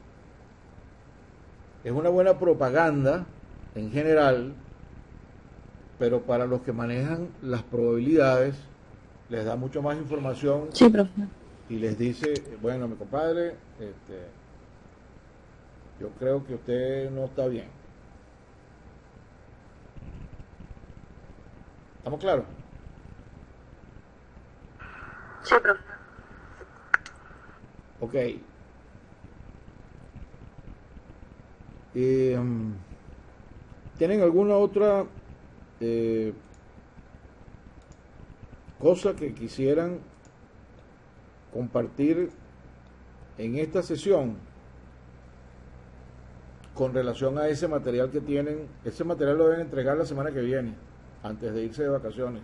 es una buena propaganda en general, pero para los que manejan las probabilidades les da mucho más información. Sí, profe. Y les dice, bueno, mi compadre, yo creo que usted no está bien. ¿Estamos claros? Sí, profe. Ok. ¿Tienen alguna otra cosa que quisieran compartir en esta sesión con relación a ese material que tienen. Ese material lo deben entregar la semana que viene, antes de irse de vacaciones.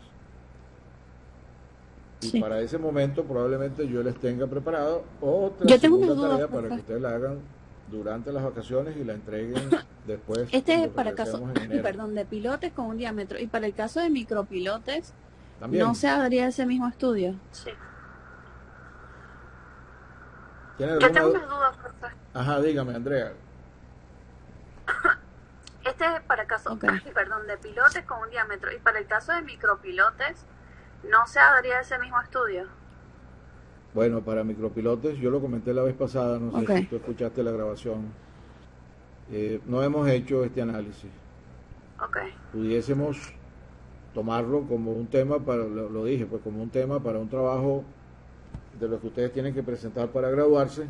Y sí, para ese momento probablemente yo les tenga preparado otra segunda tarea para que ustedes la hagan durante las vacaciones y la entreguen después. Este es para el caso, perdón, de pilotes con un diámetro. Y para el caso de micropilotes, ¿también no se haría ese mismo estudio? Sí. Yo tengo unas dudas, profesor. Ajá, dígame, Andrea. Este es para el caso, perdón, de pilotes con un diámetro. Y para el caso de micropilotes, ¿no se haría ese mismo estudio? Bueno, para micropilotes, yo lo comenté la vez pasada, no sé si tú escuchaste la grabación. No hemos hecho este análisis. Pudiésemos tomarlo como un tema para, lo dije, pues como un tema para un trabajo de lo que ustedes tienen que presentar para graduarse.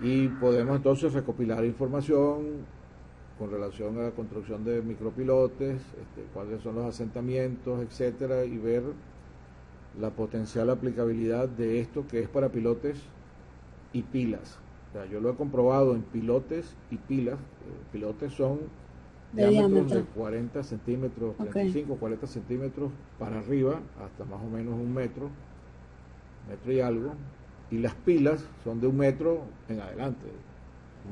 Y podemos entonces recopilar información con relación a la construcción de micropilotes, cuáles son los asentamientos, etcétera, y ver la potencial aplicabilidad de esto que es para pilotes y pilas. O sea, yo lo he comprobado en pilotes y pilas. Pilotes son diámetros de 40 centímetros, 35, 40 centímetros para arriba, hasta más o menos un metro y algo. Y las pilas son de 1 metro en adelante,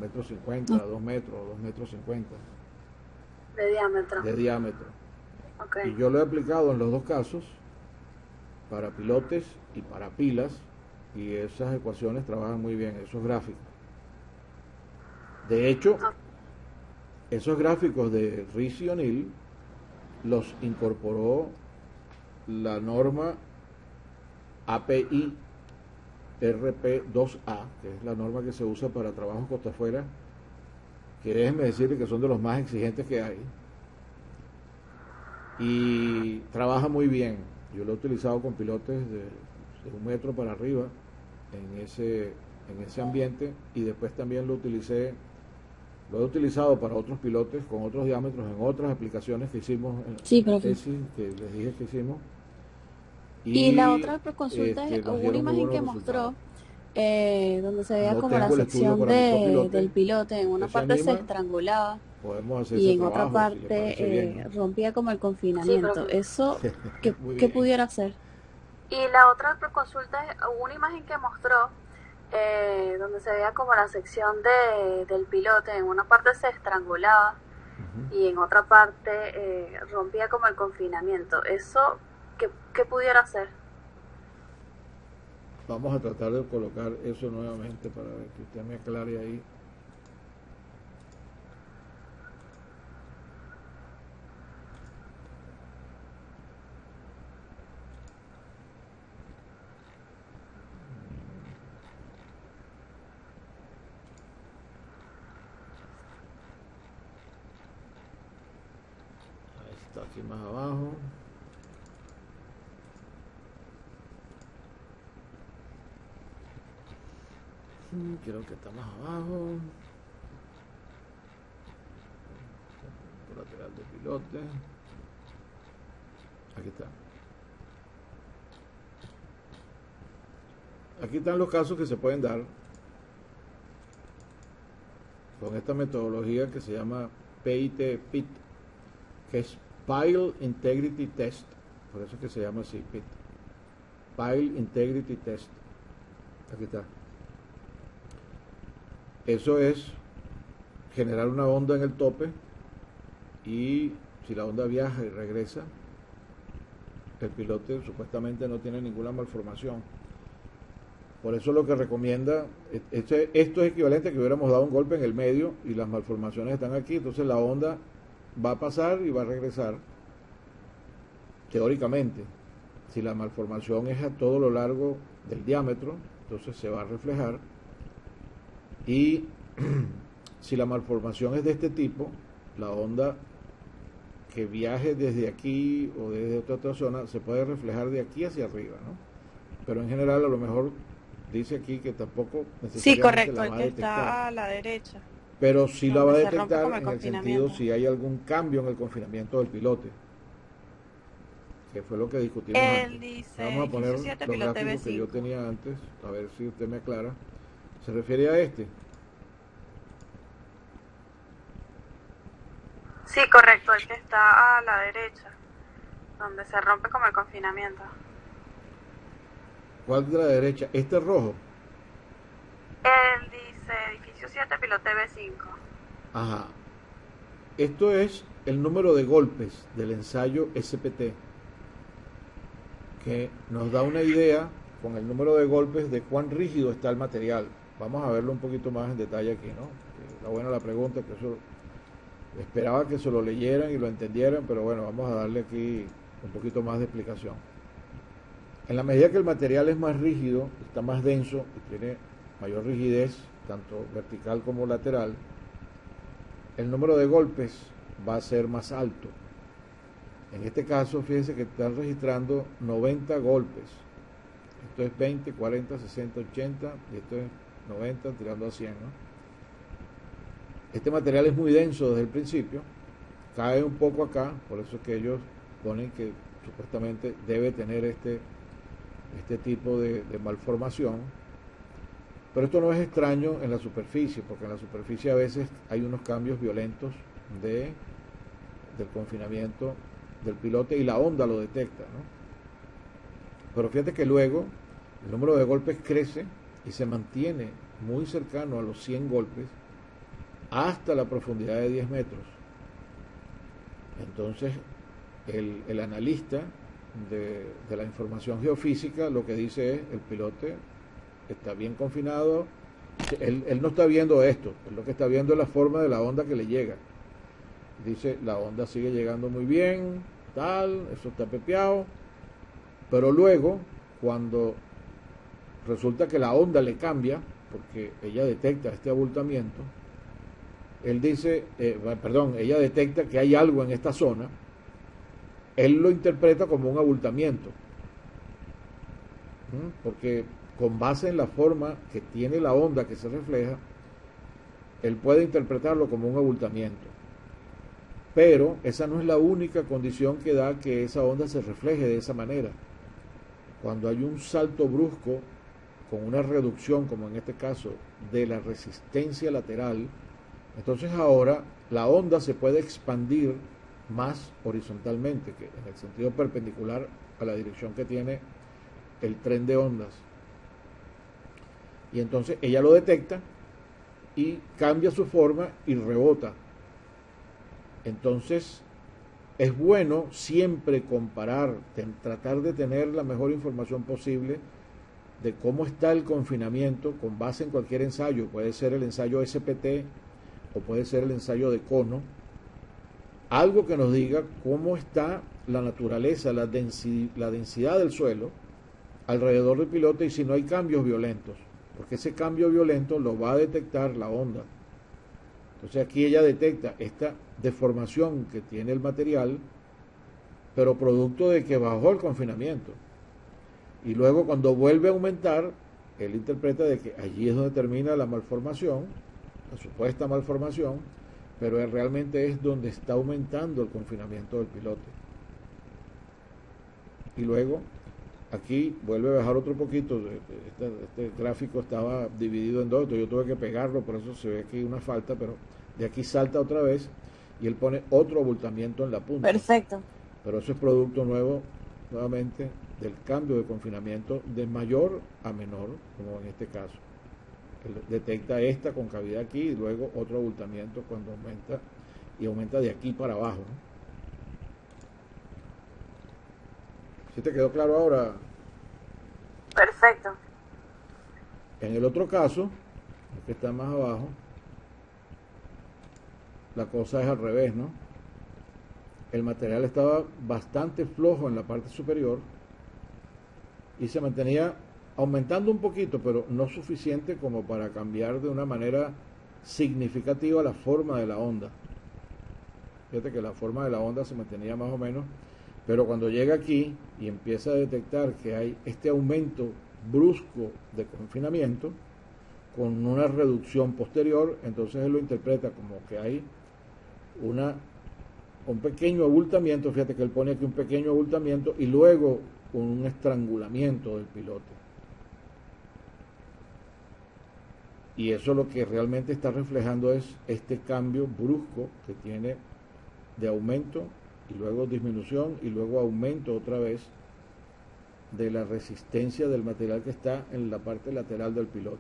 1,50 m, 2 metros, 2,50 m. De diámetro. Y yo lo he aplicado en los dos casos, para pilotes y para pilas, y esas ecuaciones trabajan muy bien, esos gráficos. De hecho, esos gráficos de Rice y O'Neill los incorporó la norma API RP2A, que es la norma que se usa para trabajos costa afuera, que déjenme decirle que son de los más exigentes que hay, y trabaja muy bien. Yo lo he utilizado con pilotes de 1 metro para arriba en ese ambiente, y después también lo he utilizado para otros pilotes con otros diámetros en otras aplicaciones que hicimos en la tesis que les dije que hicimos. Y la otra consulta es una imagen que mostró donde se veía como la sección del pilote, en una parte se estrangulaba y en otra parte rompía como el confinamiento. ¿Eso qué pudiera hacer? Y la otra consulta es una imagen que mostró donde se veía como la sección del pilote, en una parte se estrangulaba y en otra parte rompía como el confinamiento. ¿Eso qué pudiera hacer? Vamos a tratar de colocar eso nuevamente para ver que usted me aclare ahí. Ahí está, aquí más abajo. Creo que está más abajo. Lateral de pilote. Aquí está. Aquí están los casos que se pueden dar con esta metodología que se llama PIT, que es Pile Integrity Test. Por eso es que se llama así, PIT. Pile Integrity Test. Aquí está. Eso es generar una onda en el tope, y si la onda viaja y regresa, el pilote supuestamente no tiene ninguna malformación. Por eso lo que recomienda, esto es equivalente a que hubiéramos dado un golpe en el medio y las malformaciones están aquí, entonces la onda va a pasar y va a regresar, teóricamente. Si la malformación es a todo lo largo del diámetro, entonces se va a reflejar. Y si la malformación es de este tipo, la onda que viaje desde aquí o desde otra zona se puede reflejar de aquí hacia arriba, ¿no? Pero en general a lo mejor dice aquí que tampoco necesariamente la va a detectar. Está a la derecha. Pero sí la va a detectar en el sentido si hay algún cambio en el confinamiento del pilote. que fue lo que discutimos antes. Dice, vamos a poner los gráficos que yo tenía antes, a ver si usted me aclara. ¿Se refiere a este? Sí, correcto, el que está a la derecha, donde se rompe como el confinamiento. ¿Cuál de la derecha? ¿Este es rojo? Él dice edificio 7, pilote B5. Ajá. Esto es el número de golpes del ensayo SPT, que nos da una idea con el número de golpes de cuán rígido está el material. Vamos a verlo un poquito más en detalle aquí, ¿no? Está buena la pregunta, que eso esperaba que se lo leyeran y lo entendieran, pero bueno, vamos a darle aquí un poquito más de explicación. En la medida que el material es más rígido, está más denso y tiene mayor rigidez, tanto vertical como lateral, el número de golpes va a ser más alto. En este caso, fíjense que están registrando 90 golpes. Esto es 20, 40, 60, 80 y esto es 90 tirando a 100, ¿no? Este material es muy denso desde el principio, cae un poco acá, por eso es que ellos ponen que supuestamente debe tener este tipo de malformación. Pero esto no es extraño en la superficie, porque en la superficie a veces hay unos cambios violentos del confinamiento del pilote y la onda lo detecta, ¿no? Pero fíjate que luego el número de golpes crece y se mantiene muy cercano a los 100 golpes hasta la profundidad de 10 metros. Entonces el analista de la información geofísica lo que dice es: el pilote está bien confinado, él no está viendo esto, él lo que está viendo es la forma de la onda que le llega. Dice, la onda sigue llegando muy bien, tal, eso está pepeado, pero luego, cuando resulta que la onda le cambia, porque ella detecta este abultamiento, él dice, ella detecta que hay algo en esta zona, él lo interpreta como un abultamiento, porque con base en la forma que tiene la onda que se refleja, él puede interpretarlo como un abultamiento. Pero esa no es la única condición que da que esa onda se refleje de esa manera. Cuando hay un salto brusco con una reducción, como en este caso, de la resistencia lateral, entonces ahora la onda se puede expandir más horizontalmente, que en el sentido perpendicular a la dirección que tiene el tren de ondas. Y entonces ella lo detecta y cambia su forma y rebota. Entonces es bueno siempre comparar, tratar de tener la mejor información posible de cómo está el confinamiento con base en cualquier ensayo. Puede ser el ensayo SPT o puede ser el ensayo de cono. Algo que nos diga cómo está la naturaleza, la densidad del suelo alrededor del pilote y si no hay cambios violentos, porque ese cambio violento lo va a detectar la onda. Entonces aquí ella detecta esta deformación que tiene el material, pero producto de que bajó el confinamiento. Y luego cuando vuelve a aumentar, él interpreta de que allí es donde termina la malformación, la supuesta malformación, pero realmente es donde está aumentando el confinamiento del pilote. Y luego aquí vuelve a bajar otro poquito. Este gráfico estaba dividido en dos, entonces yo tuve que pegarlo, por eso se ve aquí una falta, pero de aquí salta otra vez y él pone otro abultamiento en la punta. Perfecto. Pero eso es producto nuevamente del cambio de confinamiento de mayor a menor, como en este caso. Él detecta esta concavidad aquí y luego otro abultamiento cuando aumenta, y aumenta de aquí para abajo, ¿no? ¿Sí te quedó claro ahora? Perfecto. En el otro caso, el que está más abajo, la cosa es al revés, ¿no? El material estaba bastante flojo en la parte superior y se mantenía aumentando un poquito, pero no suficiente como para cambiar de una manera significativa la forma de la onda. Fíjate que la forma de la onda se mantenía más o menos, pero cuando llega aquí y empieza a detectar que hay este aumento brusco de confinamiento con una reducción posterior, entonces él lo interpreta como que hay una un pequeño abultamiento, fíjate que él pone aquí un pequeño abultamiento y luego un estrangulamiento del pilote. Y eso lo que realmente está reflejando es este cambio brusco que tiene de aumento y luego disminución y luego aumento otra vez de la resistencia del material que está en la parte lateral del pilote.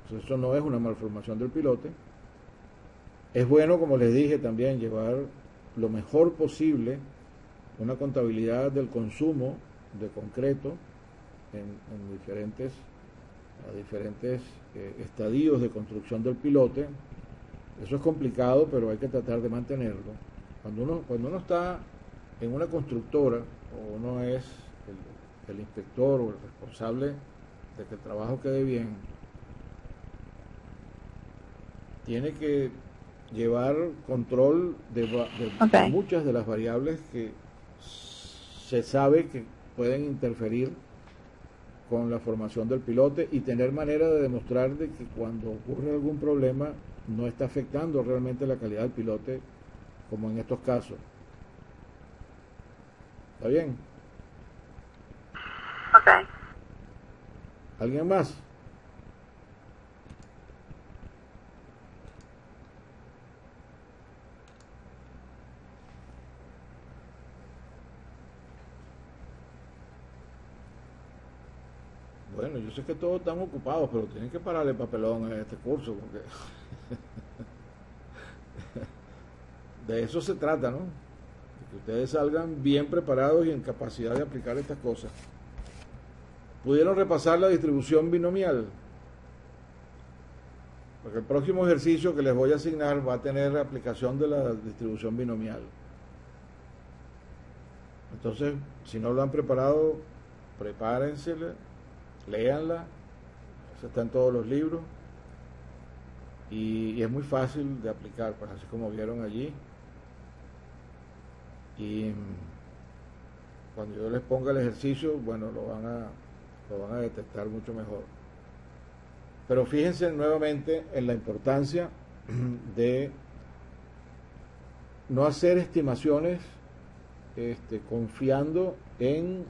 Entonces, eso no es una malformación del pilote. Es bueno, como les dije también, llevar lo mejor posible una contabilidad del consumo de concreto en diferentes estadios de construcción del pilote. Eso es complicado, pero hay que tratar de mantenerlo. Cuando uno está en una constructora, o uno es el inspector o el responsable de que el trabajo quede bien, tiene que llevar control de muchas de las variables que se sabe que pueden interferir con la formación del pilote y tener manera de demostrar de que cuando ocurre algún problema no está afectando realmente la calidad del pilote, como en estos casos. ¿Está bien? Ok. ¿Alguien más? Bueno, yo sé que todos están ocupados, pero tienen que pararle papelón a este curso, porque de eso se trata, ¿no? De que ustedes salgan bien preparados y en capacidad de aplicar estas cosas. ¿Pudieron repasar la distribución binomial? Porque el próximo ejercicio que les voy a asignar va a tener aplicación de la distribución binomial. Entonces, si no lo han preparado, prepárense, léanla, eso está en todos los libros y es muy fácil de aplicar, pues así como vieron allí. Y cuando yo les ponga el ejercicio, bueno, lo van a detectar mucho mejor. Pero fíjense nuevamente en la importancia de no hacer estimaciones confiando en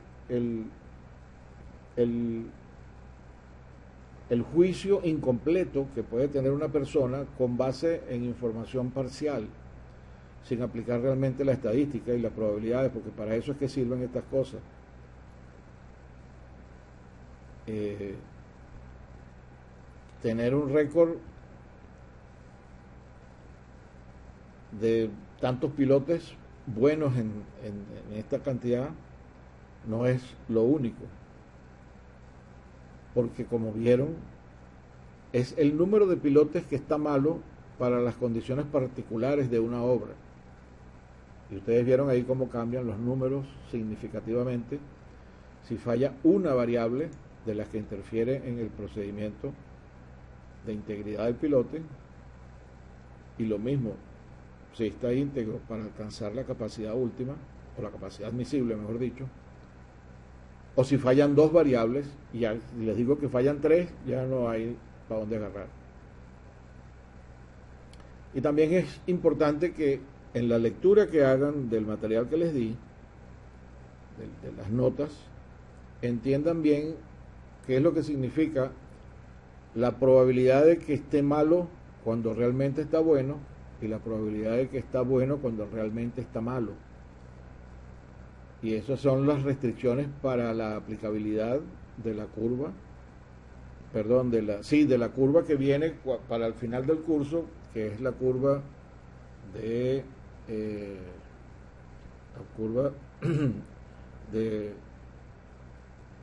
el juicio incompleto que puede tener una persona con base en información parcial, sin aplicar realmente la estadística y las probabilidades, porque para eso es que sirven estas cosas. Tener un récord de tantos pilotes buenos en esta cantidad no es lo único, porque como vieron, es el número de pilotes que está malo para las condiciones particulares de una obra. Y ustedes vieron ahí cómo cambian los números significativamente si falla una variable de las que interfiere en el procedimiento de integridad del pilote, y lo mismo si está íntegro para alcanzar la capacidad última, o la capacidad admisible, mejor dicho, o si fallan dos variables, y ya, si les digo que fallan tres, ya no hay para dónde agarrar. Y también es importante que en la lectura que hagan del material que les di, de las notas, entiendan bien qué es lo que significa la probabilidad de que esté malo cuando realmente está bueno, y la probabilidad de que está bueno cuando realmente está malo. Y esas son las restricciones para la aplicabilidad de la curva, perdón, de la curva que viene para el final del curso, que es la curva de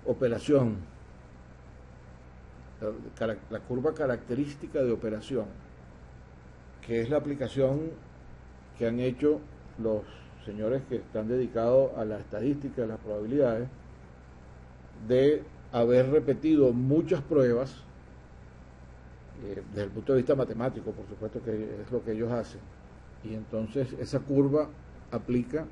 operación, la curva característica de operación, que es la aplicación que han hecho los señores que están dedicados a la estadística, a las probabilidades, de haber repetido muchas pruebas, desde el punto de vista matemático, por supuesto que es lo que ellos hacen, y entonces esa curva aplica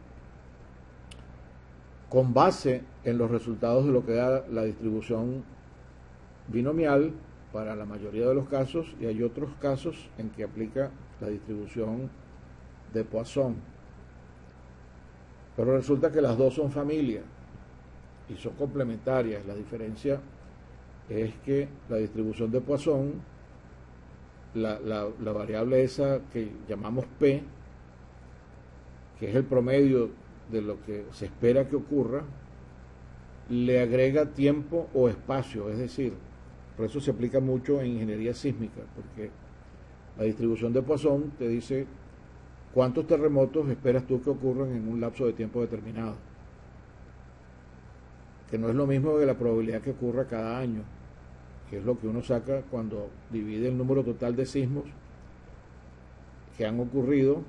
con base en los resultados de lo que da la distribución binomial para la mayoría de los casos, y hay otros casos en que aplica la distribución de Poisson. Pero resulta que las dos son familia y son complementarias. La diferencia es que la distribución de Poisson, la variable esa que llamamos P, que es el promedio de lo que se espera que ocurra, le agrega tiempo o espacio, es decir, por eso se aplica mucho en ingeniería sísmica, porque la distribución de Poisson te dice cuántos terremotos esperas tú que ocurran en un lapso de tiempo determinado, que no es lo mismo que la probabilidad que ocurra cada año, que es lo que uno saca cuando divide el número total de sismos que han ocurrido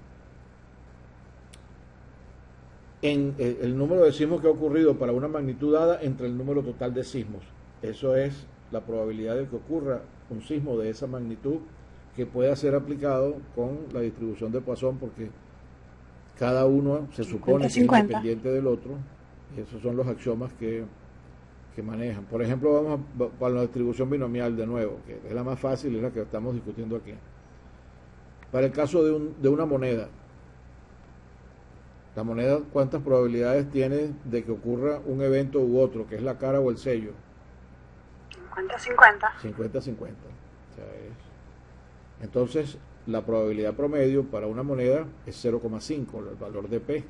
en el número de sismos que ha ocurrido para una magnitud dada entre el número total de sismos. Eso es la probabilidad de que ocurra un sismo de esa magnitud, que pueda ser aplicado con la distribución de Poisson, porque cada uno se supone 50, que es independiente del otro, y esos son los axiomas que manejan. Por ejemplo, vamos para la distribución binomial de nuevo, que es la más fácil y es la que estamos discutiendo aquí. Para el caso de una moneda, la moneda, ¿cuántas probabilidades tiene de que ocurra un evento u otro, que es la cara o el sello? 50-50. 50-50. Entonces, la probabilidad promedio para una moneda es 0,5, el valor de P.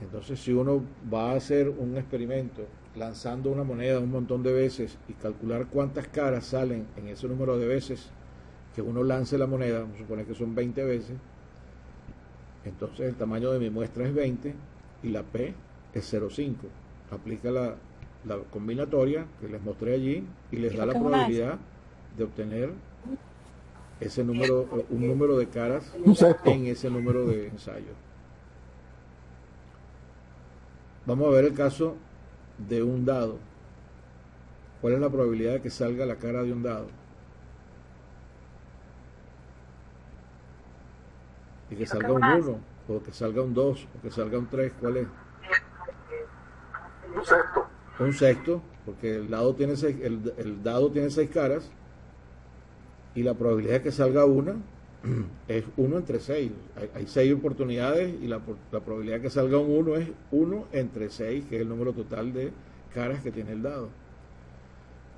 Entonces, si uno va a hacer un experimento lanzando una moneda un montón de veces y calcular cuántas caras salen en ese número de veces que uno lance la moneda, vamos a suponer que son 20 veces, entonces el tamaño de mi muestra es 20 y la P es 0,5. Aplica la combinatoria que les mostré allí y les da la probabilidad de obtener ese número, un número de caras en ese número de ensayos. Vamos a ver el caso de un dado. ¿Cuál es la probabilidad de que salga la cara de un dado? Y que salga un 1, o que salga un 2, o que salga un 3, ¿cuál es? Un sexto. Un sexto, porque el dado tiene 6 caras, y la probabilidad de que salga una es 1 entre 6. Hay 6 oportunidades, y la probabilidad de que salga un 1 es 1 entre 6, que es el número total de caras que tiene el dado.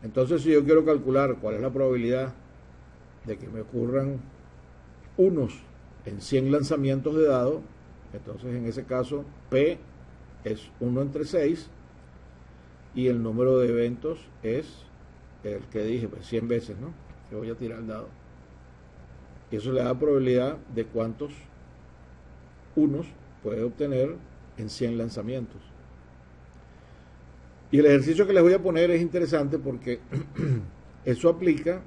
Entonces, si yo quiero calcular cuál es la probabilidad de que me ocurran unos en 100 lanzamientos de dado, entonces en ese caso P es 1 entre 6 y el número de eventos es el que dije, pues 100 veces, ¿no? Que voy a tirar el dado. Y eso le da probabilidad de cuántos unos puede obtener en 100 lanzamientos. Y el ejercicio que les voy a poner es interesante porque eso aplica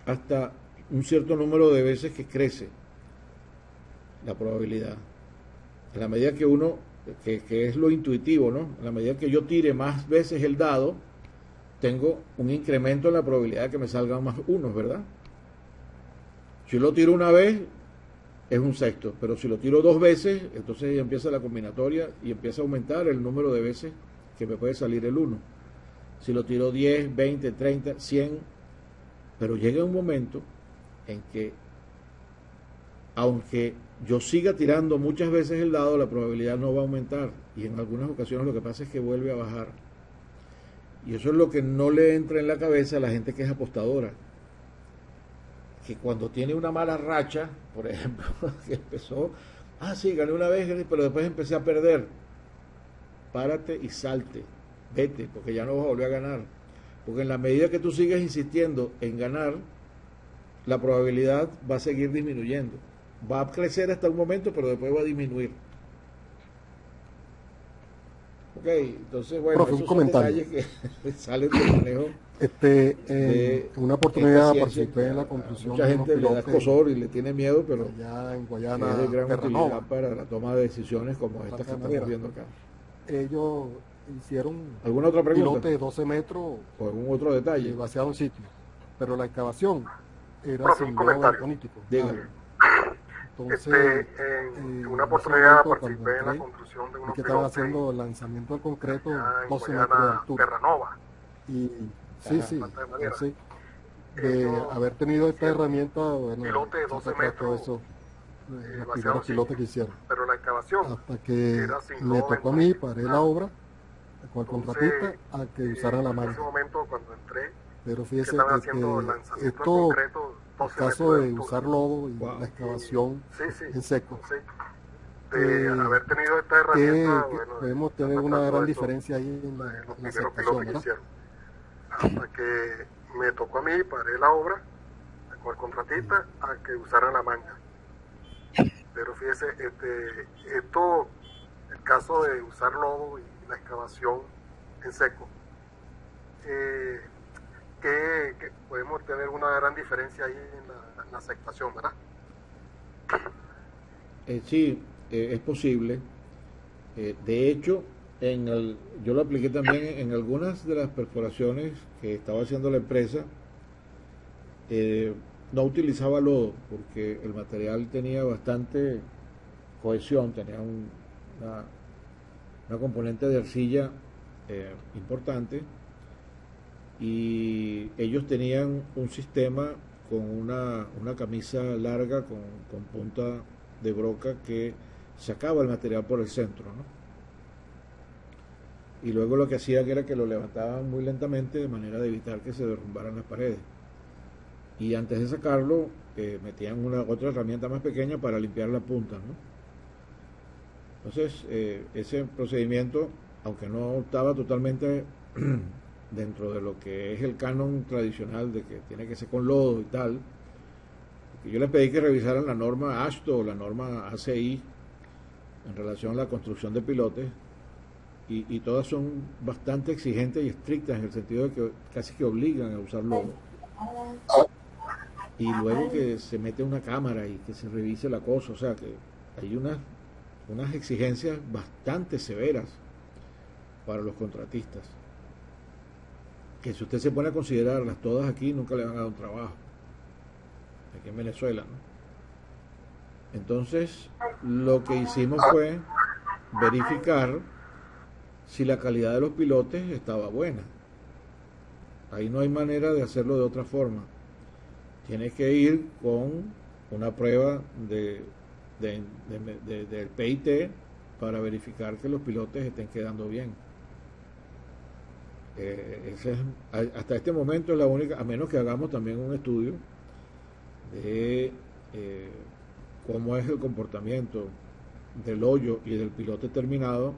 hasta un cierto número de veces que crece la probabilidad. En la medida que uno, que es lo intuitivo, ¿no? En la medida que yo tire más veces el dado, tengo un incremento en la probabilidad de que me salgan más unos, ¿verdad? Si lo tiro una vez, es un sexto, pero si lo tiro 2 veces, entonces ya empieza la combinatoria y empieza a aumentar el número de veces que me puede salir el 1. Si lo tiro 10, 20, 30, 100, pero llega un momento en que, aunque yo siga tirando muchas veces el dado, la probabilidad no va a aumentar, y en algunas ocasiones lo que pasa es que vuelve a bajar. Y eso es lo que no le entra en la cabeza a la gente que es apostadora, que cuando tiene una mala racha, por ejemplo, que empezó, sí, gané una vez, pero después empecé a perder. Párate y salte, vete, porque ya no vas a volver a ganar. Porque en la medida que tú sigues insistiendo en ganar, la probabilidad va a seguir disminuyendo. Va a crecer hasta un momento, pero después va a disminuir. Ok, entonces, bueno, profe, esos son detalles que salen del manejo. En una oportunidad participé en la construcción. Mucha gente le da escozor y le tiene miedo, pero allá en Guayana, es de gran utilidad para la toma de decisiones como esta que estamos viendo acá. Ellos hicieron ¿alguna otra pregunta? Un pilote de 12 metros o algún otro detalle vaciado un sitio, pero la excavación era sin lodo balconítico. Entonces, en una oportunidad participé en la construcción de unos que estaban haciendo el lanzamiento del concreto 12 metros de altura. Terranova. Y sí. de haber tenido esta herramienta, bueno, pilote de 12 metros, eso, los primeros pilotes que hicieron. Pero la excavación hasta que me tocó a mí, paré la obra con el contratista a que usaran la mano. En ese momento, cuando entré, pero fíjese que esto, el caso de usar lodo y la excavación en seco, de haber tenido esta herramienta, bueno, podemos tener una gran diferencia ahí en la aceptación, ¿verdad? Hasta que me tocó a mí, paré la obra con el contratista a que usaran la manga. Pero fíjese, esto, el caso de usar lodo y la excavación en seco, que podemos tener una gran diferencia ahí en la aceptación, ¿verdad? Sí, es posible. De hecho, yo lo apliqué también en algunas de las perforaciones que estaba haciendo la empresa. No utilizaba lodo porque el material tenía bastante cohesión, tenía una componente de arcilla importante, y ellos tenían un sistema con una camisa larga con punta de broca que sacaba el material por el centro, ¿no? Y luego lo que hacían era que lo levantaban muy lentamente de manera de evitar que se derrumbaran las paredes. Y antes de sacarlo, metían otra herramienta más pequeña para limpiar la punta, ¿no? Entonces, ese procedimiento, aunque no estaba totalmente dentro de lo que es el canon tradicional de que tiene que ser con lodo y tal, yo les pedí que revisaran la norma AASHTO o la norma ACI en relación a la construcción de pilotes, y todas son bastante exigentes y estrictas en el sentido de que casi que obligan a usar lodo. Y luego que se mete una cámara y que se revise la cosa, o sea que hay unas exigencias bastante severas para los contratistas, que si usted se pone a considerarlas todas aquí, nunca le van a dar un trabajo aquí en Venezuela, ¿no? Entonces, lo que hicimos fue verificar si la calidad de los pilotes estaba buena. Ahí no hay manera de hacerlo de otra forma. Tienes que ir con una prueba del PIT para verificar que los pilotes estén quedando bien. Hasta este momento es la única, a menos que hagamos también un estudio de cómo es el comportamiento del hoyo y del pilote terminado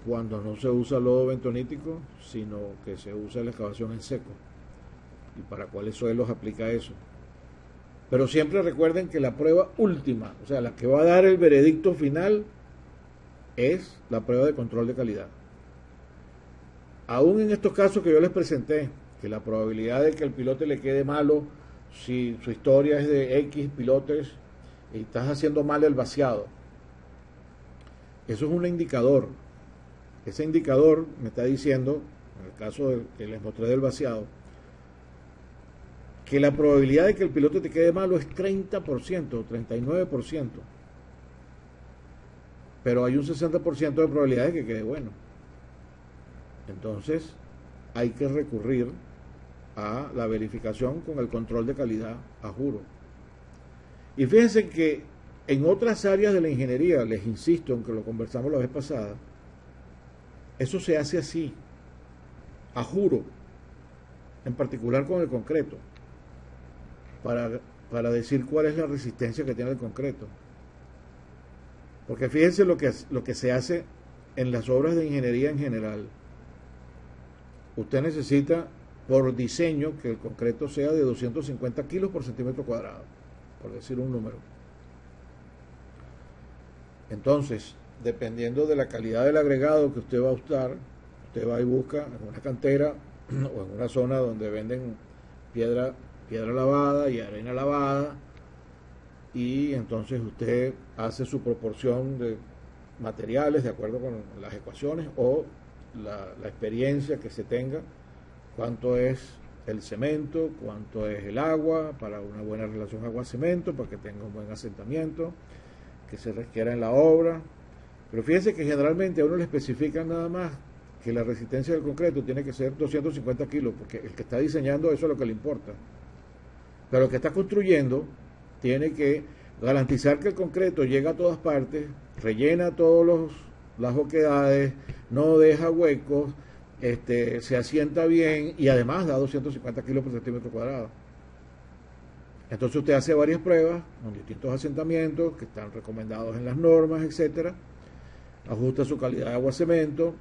cuando no se usa lodo bentonítico, sino que se usa la excavación en seco, y para cuáles suelos aplica eso. Pero siempre recuerden que la prueba última, o sea, la que va a dar el veredicto final, es la prueba de control de calidad. Aún en estos casos que yo les presenté, que la probabilidad de que el pilote le quede malo, si su historia es de X pilotes y estás haciendo mal el vaciado, eso es un indicador. Ese indicador me está diciendo, en el caso que les mostré del vaciado, que la probabilidad de que el pilote te quede malo es 30%, 39%. Pero hay un 60% de probabilidad de que quede bueno. Entonces, hay que recurrir a la verificación con el control de calidad a juro. Y fíjense que en otras áreas de la ingeniería, les insisto, aunque lo conversamos la vez pasada, eso se hace así, a juro, en particular con el concreto, para decir cuál es la resistencia que tiene el concreto. Porque fíjense lo que se hace en las obras de ingeniería en general. Usted necesita, por diseño, que el concreto sea de 250 kilos por centímetro cuadrado, por decir un número. Entonces, dependiendo de la calidad del agregado que usted va a usar, usted va y busca en una cantera o en una zona donde venden piedra lavada y arena lavada, y entonces usted hace su proporción de materiales de acuerdo con las ecuaciones o la experiencia que se tenga, cuánto es el cemento, cuánto es el agua, para una buena relación agua-cemento, para que tenga un buen asentamiento que se requiera en la obra. Pero fíjense que generalmente a uno le especifican nada más que la resistencia del concreto tiene que ser 250 kilos, porque el que está diseñando eso es lo que le importa. Pero el que está construyendo tiene que garantizar que el concreto llega a todas partes, rellena todas las oquedades, no deja huecos, se asienta bien y además da 250 kilos por centímetro cuadrado. Entonces usted hace varias pruebas con distintos asentamientos que están recomendados en las normas, etcétera, ajusta su calidad de agua-cemento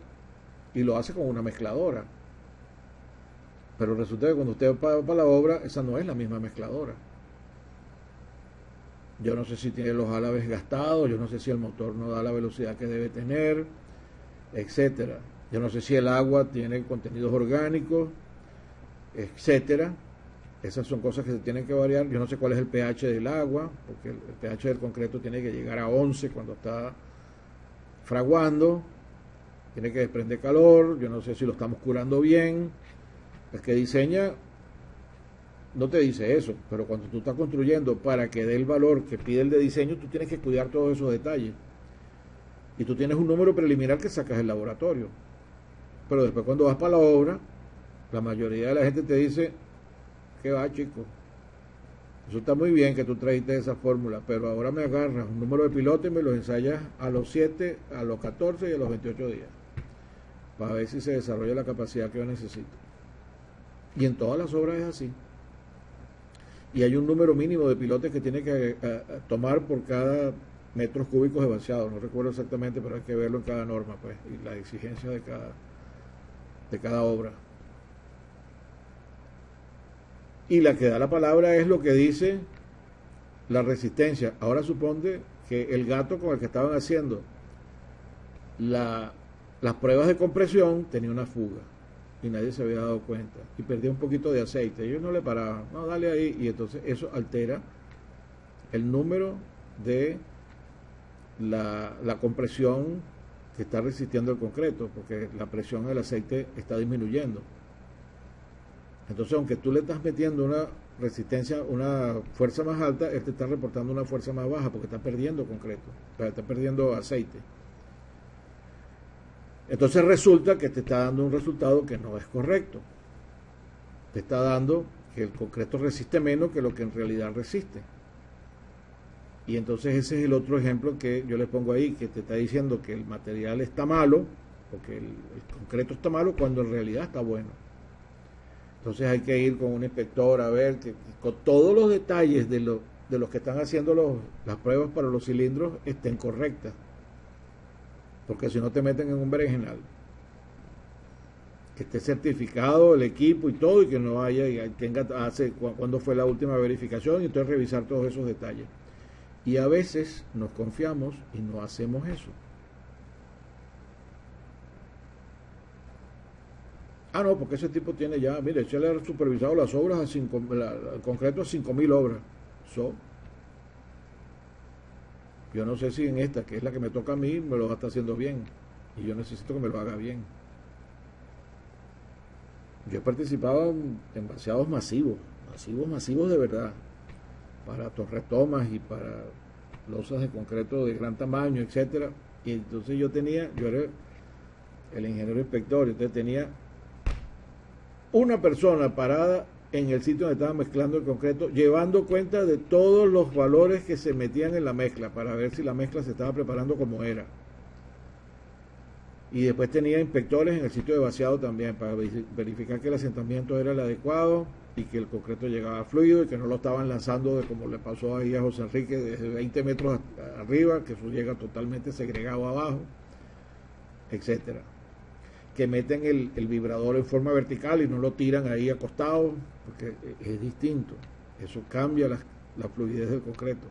y lo hace con una mezcladora. Pero resulta que cuando usted va para la obra, esa no es la misma mezcladora. Yo no sé si tiene los álabes gastados, yo no sé si el motor no da la velocidad que debe tener, etcétera. Yo no sé si el agua tiene contenidos orgánicos, etcétera. Esas son cosas que se tienen que variar. Yo no sé cuál es el pH del agua, porque el pH del concreto tiene que llegar a 11 cuando está fraguando, tiene que desprender calor. Yo no sé si lo estamos curando bien. El que diseña no te dice eso, pero cuando tú estás construyendo para que dé el valor que pide el de diseño, tú tienes que cuidar todos esos detalles. Y tú tienes un número preliminar que sacas del laboratorio. Pero después cuando vas para la obra, la mayoría de la gente te dice, ¿qué va, chico? Eso está muy bien que tú trajiste esa fórmula, pero ahora me agarras un número de pilotes y me los ensayas a los 7, a los 14 y a los 28 días, para ver si se desarrolla la capacidad que yo necesito. Y en todas las obras es así. Y hay un número mínimo de pilotes que tiene que tomar por cada metros cúbicos de vaciado. No recuerdo exactamente, pero hay que verlo en cada norma, pues, y la exigencia de cada obra. Y la que da la palabra es lo que dice la resistencia. Ahora suponte que el gato con el que estaban haciendo las pruebas de compresión tenía una fuga y nadie se había dado cuenta y perdía un poquito de aceite. Ellos no le paraban, no, dale ahí, y entonces eso altera el número de la compresión que está resistiendo el concreto, porque la presión del aceite está disminuyendo. Entonces, aunque tú le estás metiendo una resistencia, una fuerza más alta, él te está reportando una fuerza más baja porque está perdiendo concreto, está perdiendo aceite. Entonces resulta que te está dando un resultado que no es correcto. Te está dando que el concreto resiste menos que lo que en realidad resiste. Y entonces ese es el otro ejemplo que yo le pongo ahí, que te está diciendo que el material está malo, o que el concreto está malo, cuando en realidad está bueno. Entonces hay que ir con un inspector a ver que con todos los detalles de los que están haciendo las pruebas para los cilindros estén correctas. Porque si no te meten en un berenjenal. Que esté certificado el equipo y todo, y que no haya, y tenga, cuándo fue la última verificación, y entonces revisar todos esos detalles. Y a veces nos confiamos y no hacemos eso. Ah, no, porque ese tipo tiene ya, mire, se le ha supervisado las obras el concreto a 5.000 obras. Yo no sé si en esta, que es la que me toca a mí, me lo está haciendo bien. Y yo necesito que me lo haga bien. Yo he participado en vaciados masivos de verdad, para torretomas y para losas de concreto de gran tamaño, etcétera. Y entonces yo era el ingeniero inspector, entonces tenía una persona parada en el sitio donde estaba mezclando el concreto, llevando cuenta de todos los valores que se metían en la mezcla, para ver si la mezcla se estaba preparando como era. Y después tenía inspectores en el sitio de vaciado también, para verificar que el asentamiento era el adecuado y que el concreto llegaba fluido y que no lo estaban lanzando de como le pasó ahí a José Enrique, desde 20 metros arriba, que eso llega totalmente segregado abajo, etcétera. Que meten el vibrador en forma vertical y no lo tiran ahí acostado, porque es distinto. Eso cambia la fluidez del concreto.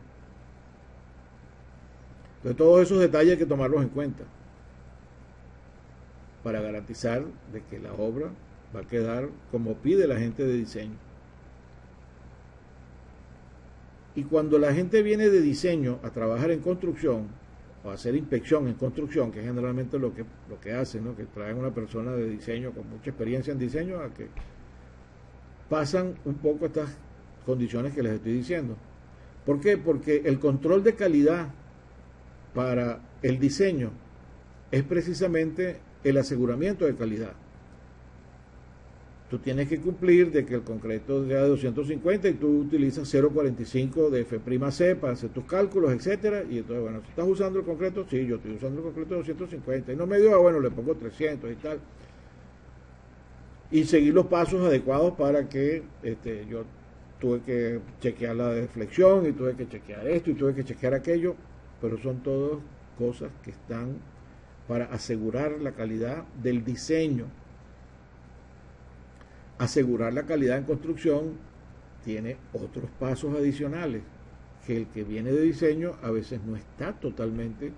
Entonces todos esos detalles hay que tomarlos en cuenta para garantizar de que la obra va a quedar como pide la gente de diseño. Y cuando la gente viene de diseño a trabajar en construcción o a hacer inspección en construcción, que es generalmente lo que hacen, ¿no? Que traen una persona de diseño con mucha experiencia en diseño, a que pasan un poco estas condiciones que les estoy diciendo. ¿Por qué? Porque el control de calidad para el diseño es precisamente el aseguramiento de calidad. Tú tienes que cumplir de que el concreto sea de 250 y tú utilizas 0.45 de F'(C) para hacer tus cálculos, etcétera. Y entonces, bueno, ¿tú estás usando el concreto? Sí, yo estoy usando el concreto de 250. Y no me dio, bueno, le pongo 300 y tal. Y seguir los pasos adecuados para que yo tuve que chequear la deflexión y tuve que chequear esto y tuve que chequear aquello. Pero son todas cosas que están para asegurar la calidad del diseño. Asegurar la calidad en construcción tiene otros pasos adicionales que el que viene de diseño a veces no está totalmente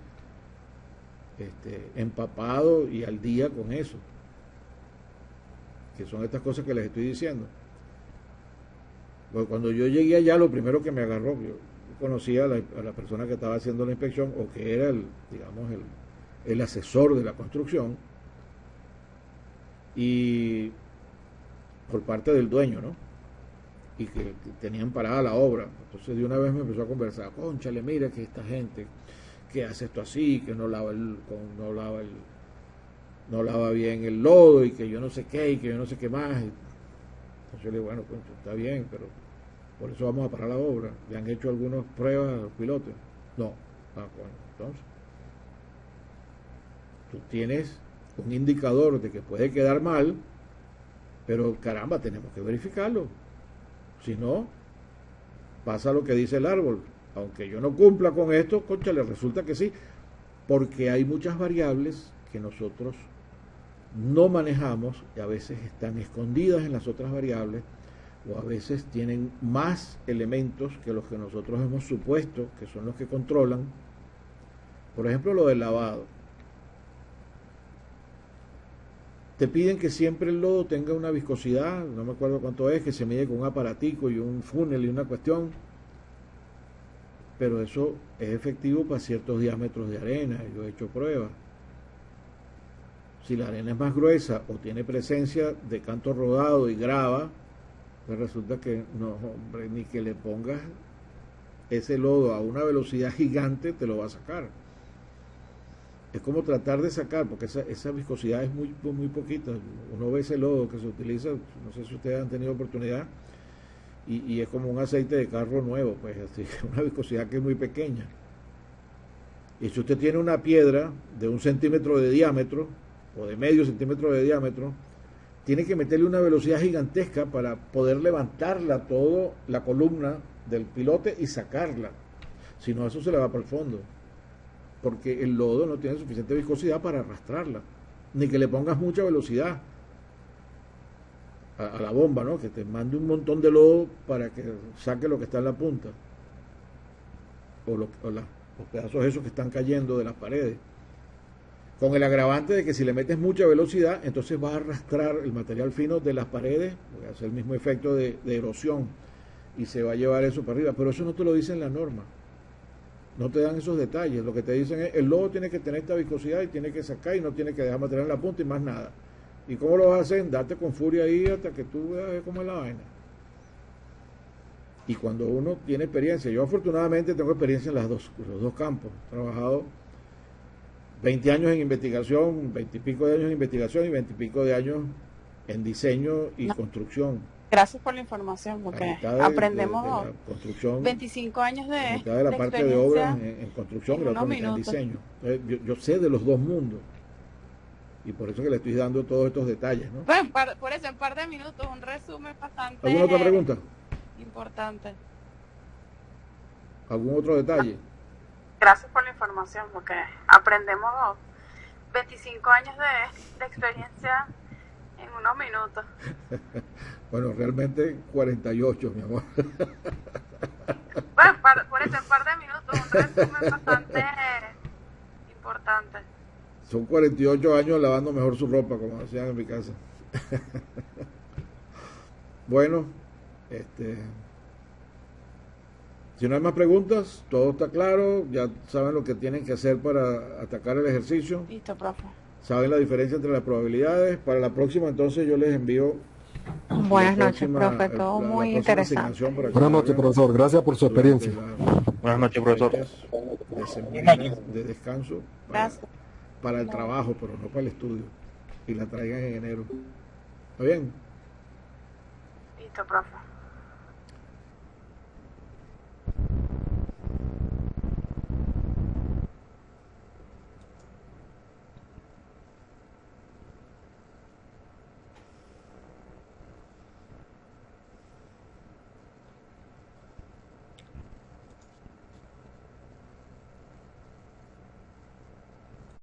empapado y al día con eso, que son estas cosas que les estoy diciendo. Porque cuando yo llegué allá, lo primero que me agarró, yo conocía a la persona que estaba haciendo la inspección o que era el asesor de la construcción, y por parte del dueño, ¿no? Y que tenían parada la obra. Entonces de una vez me empezó a conversar, cónchale, mira que esta gente que hace esto así, que no lava bien el lodo y que yo no sé qué y que yo no sé qué más. Entonces yo le digo, bueno, pues está bien, pero por eso vamos a parar la obra. ¿Le han hecho algunas pruebas a los pilotos? No. Bueno, entonces tú tienes un indicador de que puede quedar mal, pero caramba, tenemos que verificarlo. Si no, pasa lo que dice el árbol. Aunque yo no cumpla con esto, cónchale, resulta que sí, porque hay muchas variables que nosotros no manejamos y a veces están escondidas en las otras variables, o a veces tienen más elementos que los que nosotros hemos supuesto que son los que controlan. Por ejemplo, lo del lavado. Te piden que siempre el lodo tenga una viscosidad, no me acuerdo cuánto es, que se mide con un aparatico y un funnel y una cuestión, pero eso es efectivo para ciertos diámetros de arena. Yo he hecho pruebas. Si la arena es más gruesa o tiene presencia de canto rodado y grava, pues resulta que no, hombre, ni que le pongas ese lodo a una velocidad gigante te lo va a sacar. Es como tratar de sacar, porque esa viscosidad es muy poquita. Uno ve ese lodo que se utiliza, no sé si ustedes han tenido oportunidad, y es como un aceite de carro nuevo, pues así, una viscosidad que es muy pequeña. Y si usted tiene una piedra de 1 centímetro de diámetro, o de medio centímetro de diámetro, tiene que meterle una velocidad gigantesca para poder levantarla toda la columna del pilote y sacarla. Si no, eso se le va para el fondo, porque el lodo no tiene suficiente viscosidad para arrastrarla, ni que le pongas mucha velocidad a la bomba, ¿no? Que te mande un montón de lodo para que saque lo que está en la punta, o los pedazos esos que están cayendo de las paredes, con el agravante de que si le metes mucha velocidad, entonces vas a arrastrar el material fino de las paredes, porque hace el mismo efecto de erosión, y se va a llevar eso para arriba. Pero eso no te lo dice en la norma, no te dan esos detalles. Lo que te dicen es, el lodo tiene que tener esta viscosidad y tiene que sacar y no tiene que dejar material en la punta y más nada. ¿Y cómo lo vas a hacer? Date con furia ahí hasta que tú veas cómo es la vaina. Y cuando uno tiene experiencia, yo afortunadamente tengo experiencia en los dos campos, he trabajado 20 años en investigación, 20 y pico de años en investigación y 20 y pico de años en diseño y construcción. Gracias por la información, porque aprendemos de la construcción, 25 años de de la parte de obra en construcción y la otra en diseño. Yo sé de los dos mundos y por eso que le estoy dando todos estos detalles, ¿no? Bueno, por eso en un par de minutos, un resumen bastante ¿Alguna otra pregunta? Importante. ¿Algún otro detalle? Gracias por la información, porque aprendemos 25 años de experiencia en unos minutos. Bueno, realmente 48, mi amor. Bueno, por eso, en par de minutos, un resumen bastante importante. Son 48 años lavando mejor su ropa, como decían en mi casa. Bueno, si no hay más preguntas, todo está claro, ya saben lo que tienen que hacer para atacar el ejercicio. Listo, profe. Saben la diferencia entre las probabilidades. Para la próxima, entonces, yo les envío... Buenas noches, profe, todo muy interesante. Buenas noches, profesor, gracias por su experiencia. Buenas noches, profesor. De descanso. Gracias. para el trabajo, pero no para el estudio, y la traigan en enero. ¿Está bien? Listo, profe.